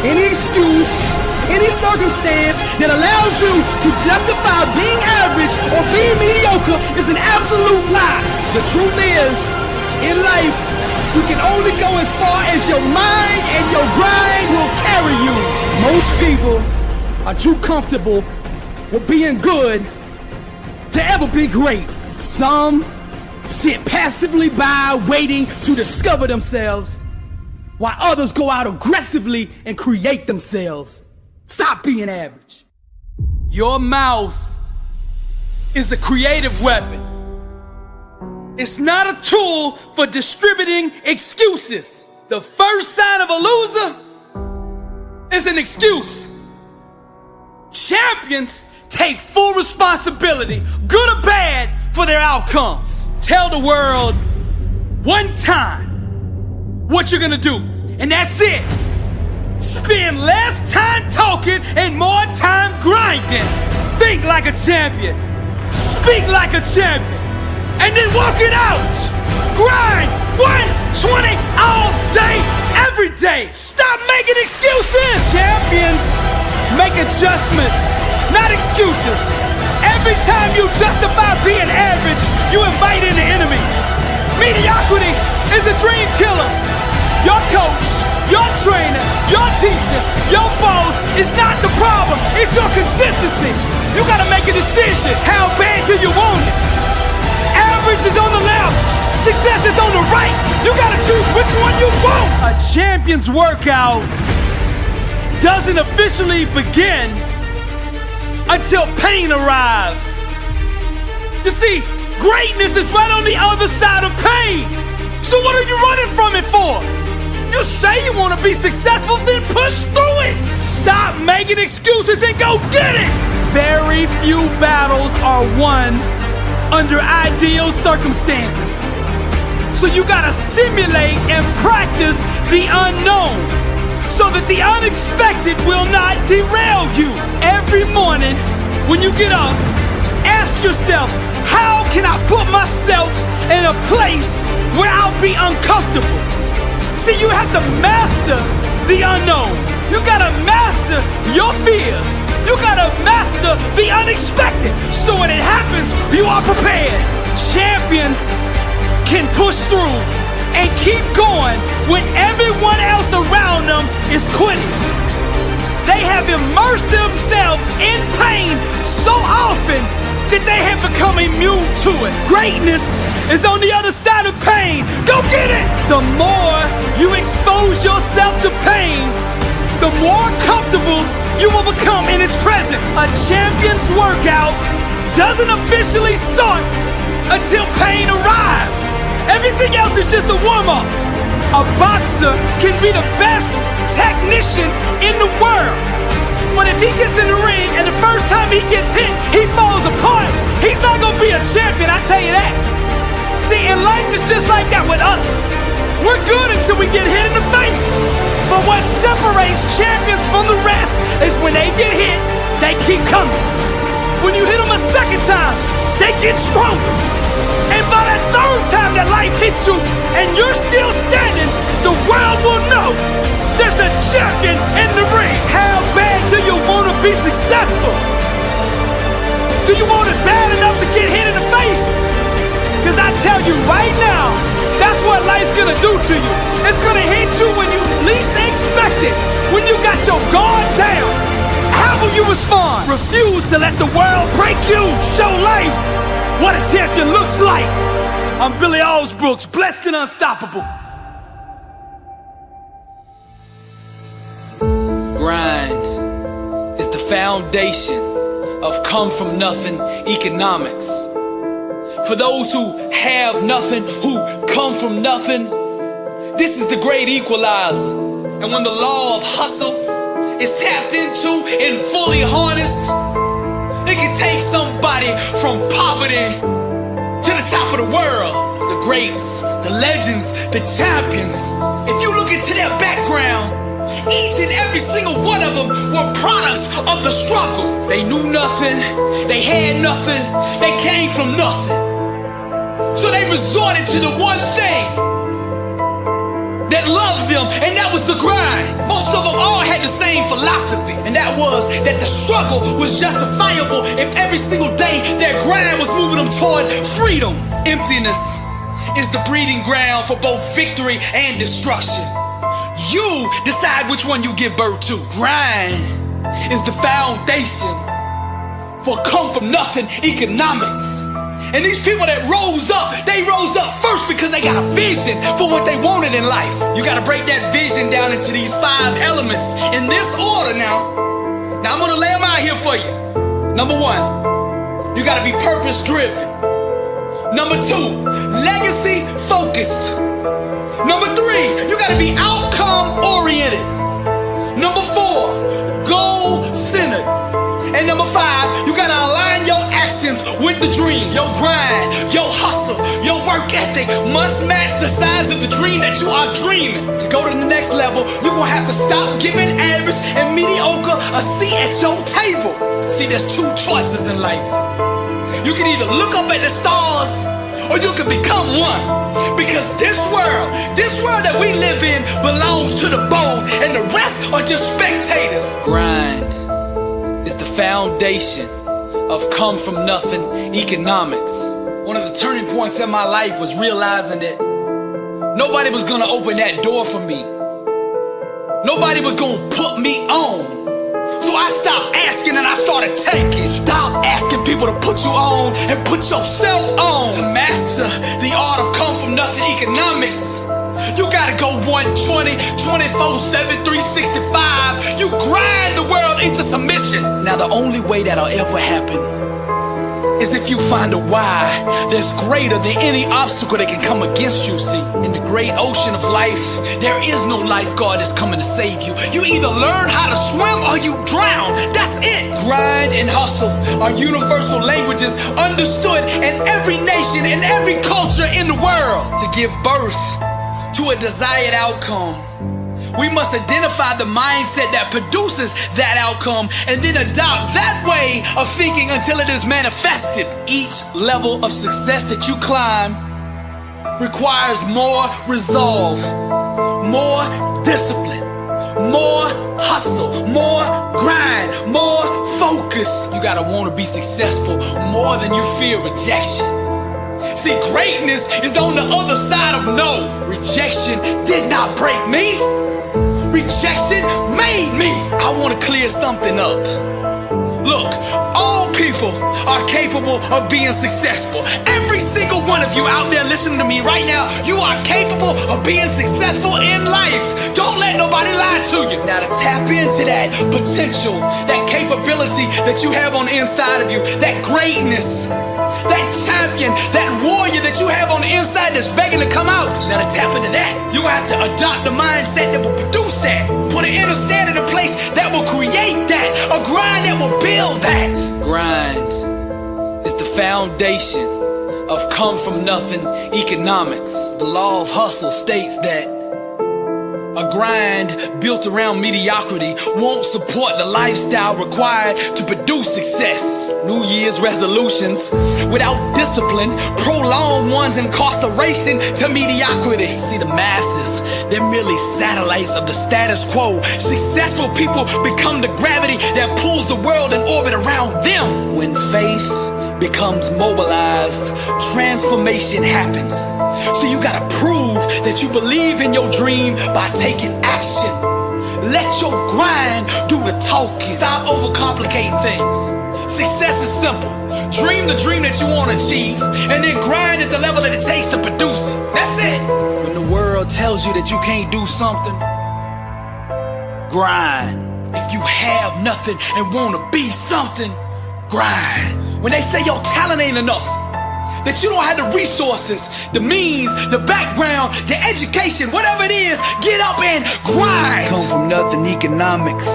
any excuse, any circumstance that allows you to justify being average or being mediocre is an absolute lie. The truth is, in life, you can only go as far as your mind and your grind will carry you. Most people are too comfortable with being good to ever be great. Some sit passively by waiting to discover themselves, while others go out aggressively and create themselves. Stop being average. Your mouth is a creative weapon. It's not a tool for distributing excuses. The first sign of a loser is an excuse. Champions take full responsibility, good or bad, for their outcomes. Tell the world one time what you're gonna do, and that's it. Spend less time talking and more time grinding. Think like a champion, speak like a champion, and then walk it out. Grind 120 all day, every day. Stop making excuses. Champions make adjustments, not excuses. Every time you justify being average, you invite in the enemy. Mediocrity is a dream killer. Your coach, your trainer, your teacher, your boss is not the problem. It's your consistency. You gotta make a decision. How bad do you want it? Average is on the left, success is on the right. You gotta choose which one you want. A champion's workout doesn't officially begin until pain arrives. You see, greatness is right on the other side of pain. So what are you running from it for? You say you want to be successful, then push through it. Stop making excuses and go get it. Very few battles are won under ideal circumstances. So you gotta simulate and practice the unknown so that the unexpected will not derail you. Every morning when you get up, ask yourself, how can I put myself in a place where I'll be uncomfortable? See, you have to master the unknown. You gotta master your fears. You gotta master the unexpected so when it happens, you are prepared. Champions can push through and keep going when everyone else around them is quitting. They have immersed themselves in pain so often that they have become immune to it. Greatness is on the other side of pain. Go get it! The more you expose yourself to pain, the more comfortable you will become in its presence. A champion's workout doesn't officially start until pain arrives. Everything else is just a warm-up. A boxer can be the best technician in the world, but if he gets in the ring and the first time he gets hit, he falls apart, he's not gonna be a champion, I tell you that. See, in life it's just like that with us. We're good until we get hit in the face. But what separates champions from the rest is when they get hit, they keep coming. When you hit them a second time, they get stronger. And by that third time that life hits you and you're still standing, the world will know there's a champion in the ring. How bad do you want to be successful? Do you want it bad enough to get hit in the face? Because I tell you right now, that's what life's gonna do to you. It's gonna hit you when you least expect it. When you got your guard down, how will you respond? Refuse to let the world break you. Show life what a champion looks like. I'm Billy Alsbrooks, blessed and unstoppable. Grind is the foundation of come from nothing economics. For those who have nothing, who come from nothing, this is the great equalizer. And when the law of hustle is tapped into and fully harnessed, it can take somebody from poverty to the top of the world. The greats, the legends, the champions. If you look into their background, each and every single one of them were products of the struggle. They knew nothing, they had nothing, they came from nothing. So they resorted to the one thing that loved them, and that was the grind. Most of them all had the same philosophy, and that was that the struggle was justifiable if every single day their grind was moving them toward freedom. Emptiness is the breeding ground for both victory and destruction. You decide which one you give birth to. Grind is the foundation for come from nothing economics. And these people that rose up, they rose up first because they got a vision for what they wanted in life. You gotta break that vision down into these 5 elements in this order now. Now I'm gonna lay them out here for you. Number 1, you gotta be purpose driven. Number 2, legacy focused. Number 3, you gotta be outcome oriented. Number 4, goal centered. And number 5, you gotta align your actions with the dream. Your grind, your hustle, your work ethic must match the size of the dream that you are dreaming. To go to the next level, you're gonna have to stop giving average and mediocre a seat at your table. See, there's 2 choices in life. You can either look up at the stars, or you can become one. Because this world that we live in belongs to the bold, and the rest are just spectators. Grind is the foundation of come from nothing economics. One of the turning points in my life was realizing that nobody was gonna open that door for me. Nobody was gonna put me on. So I stopped asking and I started taking. Stop asking people to put you on and put yourself on. To master the art of come from nothing economics, you gotta go 120, 24/7, 365. You grind the world into submission. Now the only way that'll ever happen is if you find a why that's greater than any obstacle that can come against you. See, in the great ocean of life, there is no lifeguard that's coming to save you. You either learn how to swim or you drown. That's it. Grind and hustle are universal languages understood in every nation and every culture in the world. To give birth to a desired outcome, we must identify the mindset that produces that outcome and then adopt that way of thinking until it is manifested. Each level of success that you climb requires more resolve, more discipline, more hustle, more grind, more focus. You gotta want to be successful more than you fear rejection. See, greatness is on the other side of no. Rejection did not break me. Rejection made me. I want to clear something up. Look, all people are capable of being successful. Every single one of you out there listening to me right now, you are capable of being successful in life. Don't let nobody lie to you. Now to tap into that potential, that capability that you have on the inside of you, that greatness, that champion, that warrior that you have on the inside that's begging to come out. Now to tap into that, you have to adopt the mindset that will produce that. Put an inner standard in place that will create that. A grind that will build that. Grind is the foundation of come from nothing economics. The law of hustle states that a grind built around mediocrity won't support the lifestyle required to produce success. New Year's resolutions without discipline prolong one's incarceration to mediocrity. See, the masses, they're merely satellites of the status quo. Successful people become the gravity that pulls the world in orbit around them. When faith becomes mobilized, transformation happens. So you gotta prove that you believe in your dream by taking action. Let your grind do the talking. Stop overcomplicating things. Success is simple. Dream the dream that you want to achieve, and then grind at the level that it takes to produce it. That's it. When the world tells you that you can't do something, grind. If you have nothing and want to be something, grind. When they say your talent ain't enough, that you don't have the resources, the means, the background, the education, whatever it is, get up and grind. Come from nothing economics.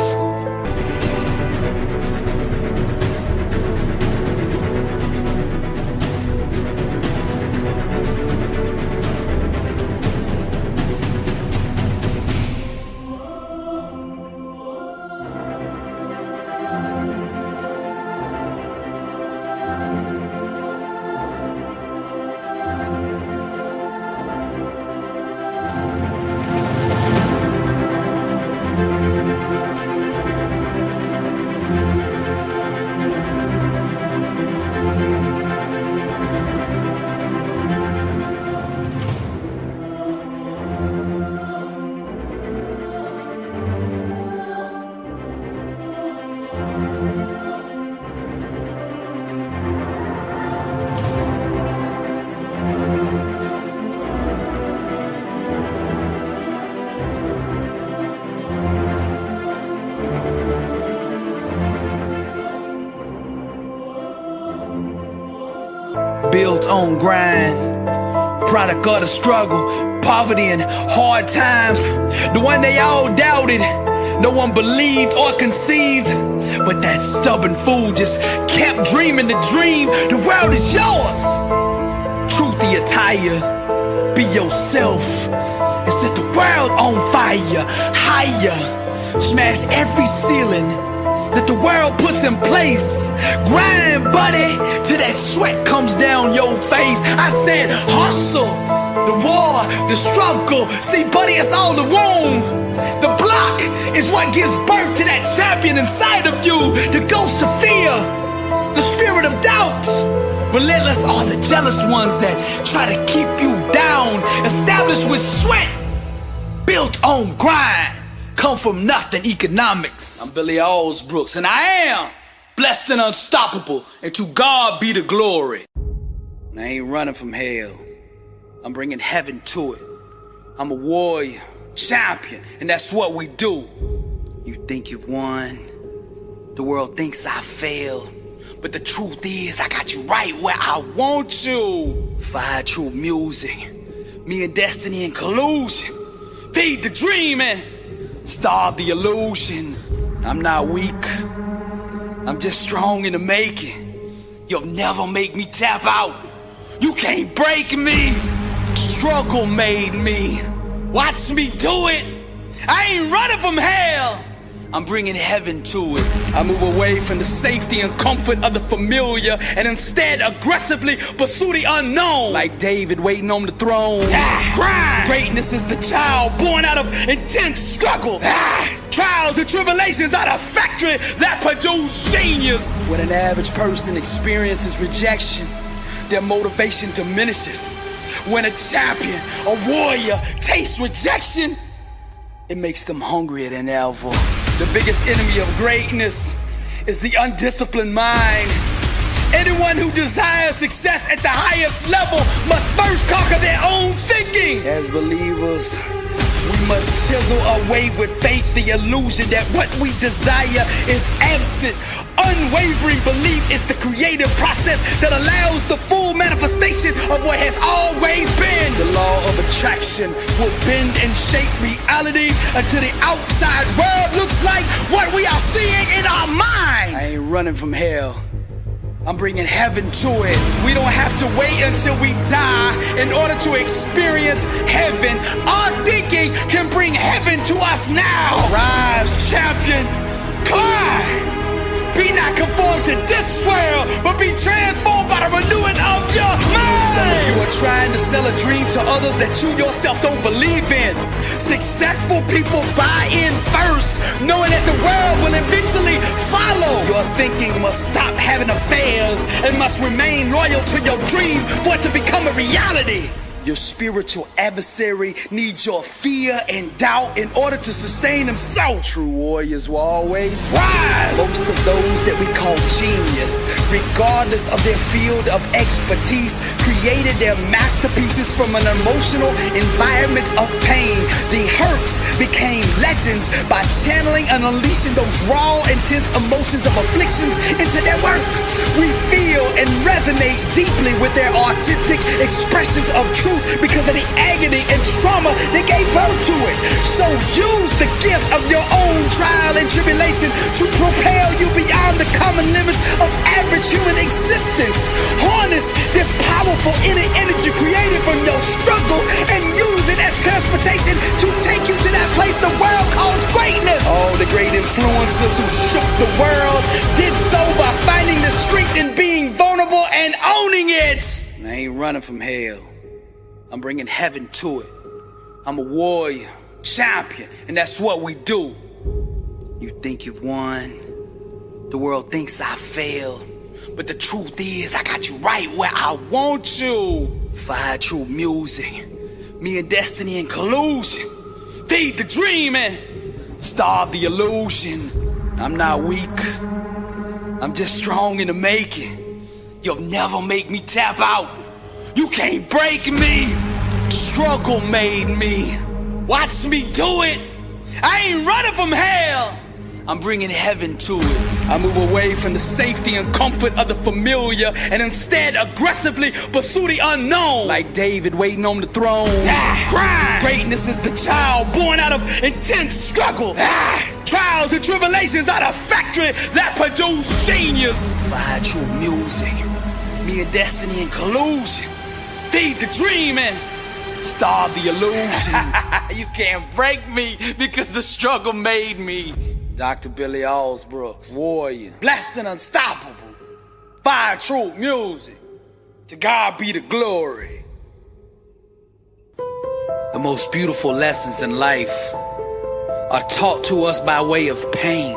built on grind, product of the struggle, poverty and hard times. The one they all doubted, no one believed or conceived. But that stubborn fool just kept dreaming the dream. The world is yours. Truth the attire, be yourself and set the world on fire. Higher, smash every ceiling that the world puts in place. Grind, buddy, till that sweat comes down your face. I said hustle, the war, the struggle. See, buddy, it's all the womb. The block is what gives birth to that champion inside of you. The ghost of fear, the spirit of doubt. Relentless are the jealous ones that try to keep you down. Established with sweat, built on grind. Come from nothing economics. I'm Billy Alsbrooks, and I am blessed and unstoppable, and to God be the glory. I ain't running from hell, I'm bringing heaven to it. I'm a warrior, champion, and that's what we do. You think you've won, the world thinks I failed, but the truth is I got you right where I want you. Fire true music, me and destiny in collusion. Feed the dream and starve the illusion. I'm not weak, I'm just strong in the making. You'll never make me tap out. You can't break me. Struggle made me. Watch me do it. I ain't running from hell, I'm bringing heaven to it. I move away from the safety and comfort of the familiar and instead aggressively pursue the unknown. Like David waiting on the throne. Grind. Greatness is the child born out of intense struggle. Trials and tribulations are the factory that produce genius. When an average person experiences rejection, their motivation diminishes. When a champion, a warrior, tastes rejection, it makes them hungrier than ever. The biggest enemy of greatness is the undisciplined mind. Anyone who desires success at the highest level must first conquer their own thinking. As believers, we must chisel away with faith the illusion that what we desire is absent. Unwavering belief is the creative process that allows the full manifestation of what has always been. The law of attraction will bend and shape reality until the outside world looks like what we are seeing in our mind. I ain't running from hell, I'm bringing heaven to it. We don't have to wait until we die in order to experience heaven. Our thinking can bring heaven to us now. Rise, champion, climb. Be not conformed to this world, but be transformed by the renewing of your mind. Some of you are trying to sell a dream to others that you yourself don't believe in. Successful people buy in first, knowing that the world will eventually follow. Your thinking must stop having affairs and must remain loyal to your dream for it to become a reality. Your spiritual adversary needs your fear and doubt in order to sustain himself. True warriors will always rise. Most of those that we call genius, regardless of their field of expertise, created their masterpieces from an emotional environment of pain. The hurts became legends by channeling and unleashing those raw, intense emotions of afflictions into their work. We feel and resonate deeply with their artistic expressions of truth because of the agony and trauma that gave birth to it. So use the gift of your own trial and tribulation to propel you beyond the common limits of average human existence. Harness this powerful inner energy created from your struggle and use it as transportation to take you to that place the world calls greatness. All the great influencers who shook the world did so by finding the strength in being vulnerable and owning it. I ain't running from hell, I'm bringing heaven to it. I'm a warrior, champion, and that's what we do. You think you've won, the world thinks I failed, but the truth is I got you right where I want you. Fire true music, me and destiny in collusion. Feed the dream and starve the illusion. I'm not weak, I'm just strong in the making. You'll never make me tap out. You can't break me. Struggle made me. Watch me do it. I ain't running from hell, I'm bringing heaven to it. I move away from the safety and comfort of the familiar and instead aggressively pursue the unknown. Like David waiting on the throne. Crime. Greatness is the child born out of intense struggle. Trials and tribulations are the factory that produce genius. Provide true music. Me and destiny in collusion. Feed the dream and starve the illusion. You can't break me because the struggle made me. Dr. Billy Alsbrooks, warrior, blessed and unstoppable. Fire true music. To God be the glory. The most beautiful lessons in life are taught to us by way of pain.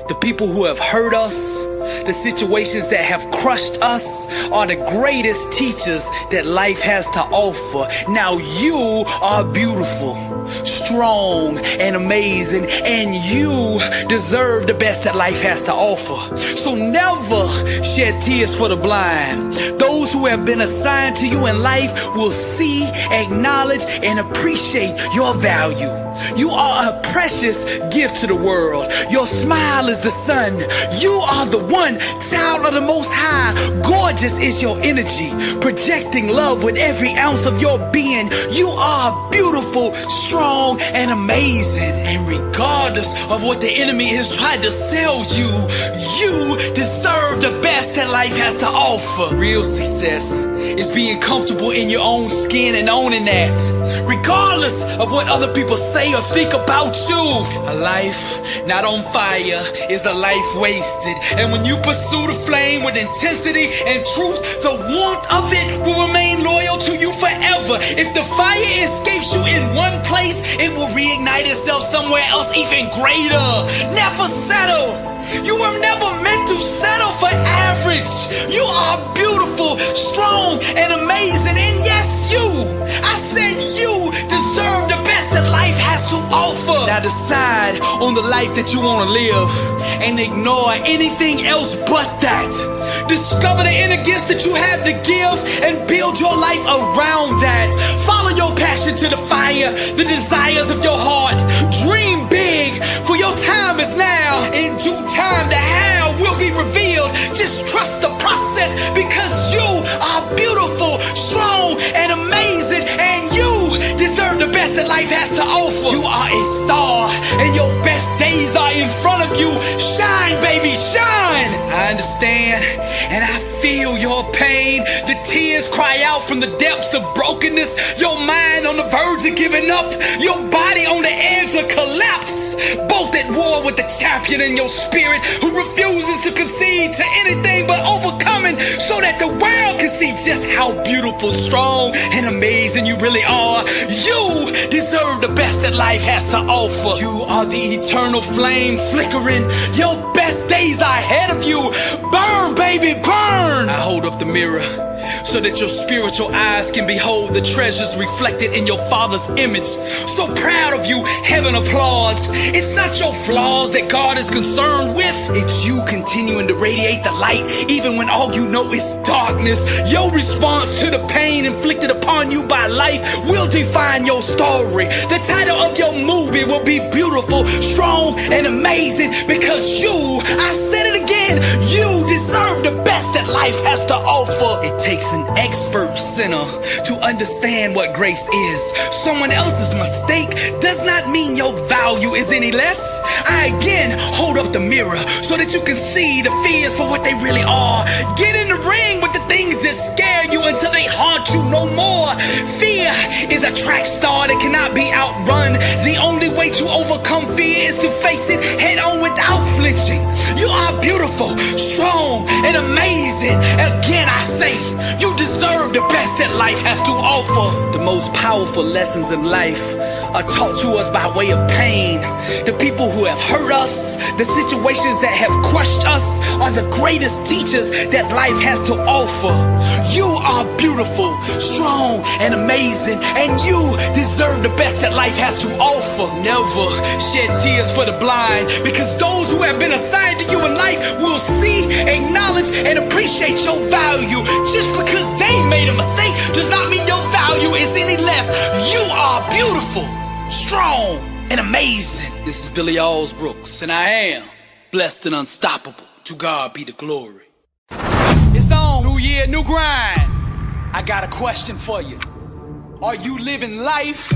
The people who have hurt us, the situations that have crushed us are the greatest teachers that life has to offer. Now you are beautiful, strong, and amazing, and you deserve the best that life has to offer. So never shed tears for the blind. Those who have been assigned to you in life will see, acknowledge, and appreciate your value. You are a precious gift to the world. Your smile is the sun. You are the one, child of the Most High. Gorgeous is your energy, projecting love with every ounce of your being. You are beautiful, strong, and amazing. And regardless of what the enemy has tried to sell you, you deserve the best that life has to offer. Real success is being comfortable in your own skin and owning that. Regardless of what other people say or think about you. A life not on fire is a life wasted. And when you pursue the flame with intensity and truth, the warmth of it will remain loyal to you forever. If the fire escapes you in one place, it will reignite itself somewhere else even greater. Never settle. You were never meant to settle for average. You are beautiful, strong, and amazing. And yes, you, I said you deserve the best that life has to offer. Now decide on the life that you want to live and ignore anything else but that. Discover the inner gifts that you have to give and build your life around that. Follow your passion to the fire, the desires of your heart. Dream big, for your time is now. In due time, the how will be revealed. Just trust the process because you are beautiful, strong, and amazing, and you deserve the best that life has to offer. You are a star, and your best days are in front of you. Shine, baby, shine. I understand, and I feel your pain. The tears cry out from the depths of brokenness. Your mind on the verge of giving up. Your body on the edge of collapse. Both at war with the champion in your spirit who refuses to concede to anything but overcoming so that the world can see just how beautiful, strong, and amazing you really are. You deserve the best that life has to offer. You are the eternal flame flickering. Your best days are ahead of you. Burn, baby, burn. I hold up the mirror so that your spiritual eyes can behold the treasures reflected in your Father's image. So proud of you, heaven applauds. It's not your flaws that God is concerned with. It's you continuing to radiate the light even when all you know is darkness. Your response to the pain inflicted upon you by life will define your story. The title of your movie will be beautiful, strong, and amazing because you, I said it again, you deserve the best that life has to offer. It takes an expert sinner to understand what grace is. Someone else's mistake does not mean your value is any less. I again hold up the mirror so that you can see the fears for what they really are. Get in the ring with the things that scare you until they haunt you no more. Fear is a track star that cannot be outrun. The only way to overcome fear is to face it head on without flinching. You are beautiful, strong, and amazing. Again I say, you deserve the best that life has to offer. The most powerful lessons in life are taught to us by way of pain. The people who have hurt us, the situations that have crushed us are the greatest teachers that life has to offer. You are beautiful, strong, and amazing, and you deserve the best that life has to offer. Never shed tears for the blind, because those who have been assigned to you in life will see, acknowledge, and appreciate your value. Just because they made a mistake does not mean your value is any less. You are beautiful, strong, and amazing. This is Billy Alsbrooks, and I am blessed and unstoppable. To God be the glory. It's on. New year, new grind. I got a question for you. Are you living life,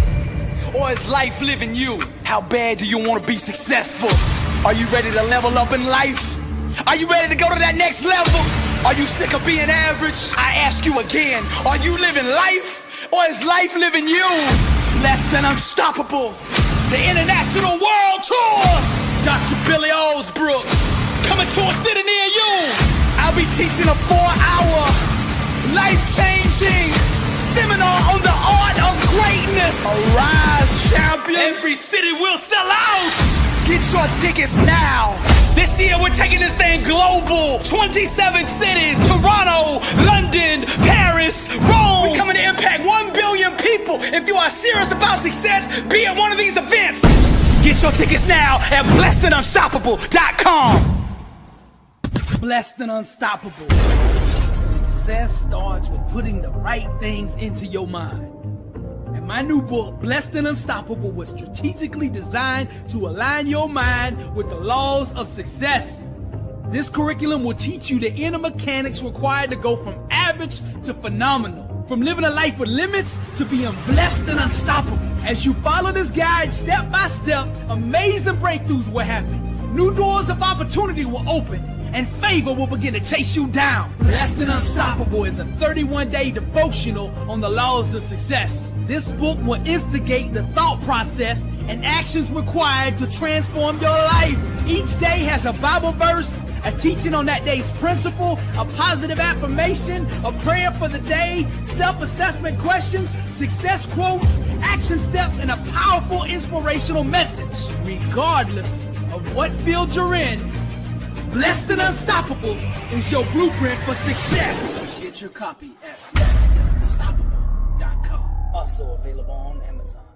or is life living you? How bad do you want to be successful? Are you ready to level up in life? Are you ready to go to that next level? Are you sick of being average? I ask you again, are you living life, or is life living you? Blessed and unstoppable. The International World Tour. Dr. Billy Alsbrooks, coming to a city near you. I'll be teaching a 4-hour, life-changing seminar on the art of greatness. Arise, champion. Every city will sell out. Get your tickets now. This year we're taking this thing global. 27 cities, Toronto, London, Paris, Rome. We're coming to impact 1 billion people. If you are serious about success, be at one of these events. Get your tickets now at blessedandunstoppable.com. Blessed and unstoppable. Success starts with putting the right things into your mind. And my new book, Blessed and Unstoppable, was strategically designed to align your mind with the laws of success. This curriculum will teach you the inner mechanics required to go from average to phenomenal. From living a life with limits to being blessed and unstoppable. As you follow this guide step by step, amazing breakthroughs will happen. New doors of opportunity will open, and favor will begin to chase you down. Blessed and Unstoppable is a 31-day devotional on the laws of success. This book will instigate the thought process and actions required to transform your life. Each day has a Bible verse, a teaching on that day's principle, a positive affirmation, a prayer for the day, self-assessment questions, success quotes, action steps, and a powerful inspirational message. Regardless of what field you're in, Blessed and Unstoppable is your blueprint for success. Get your copy at blessedandunstoppable.com. Also available on Amazon.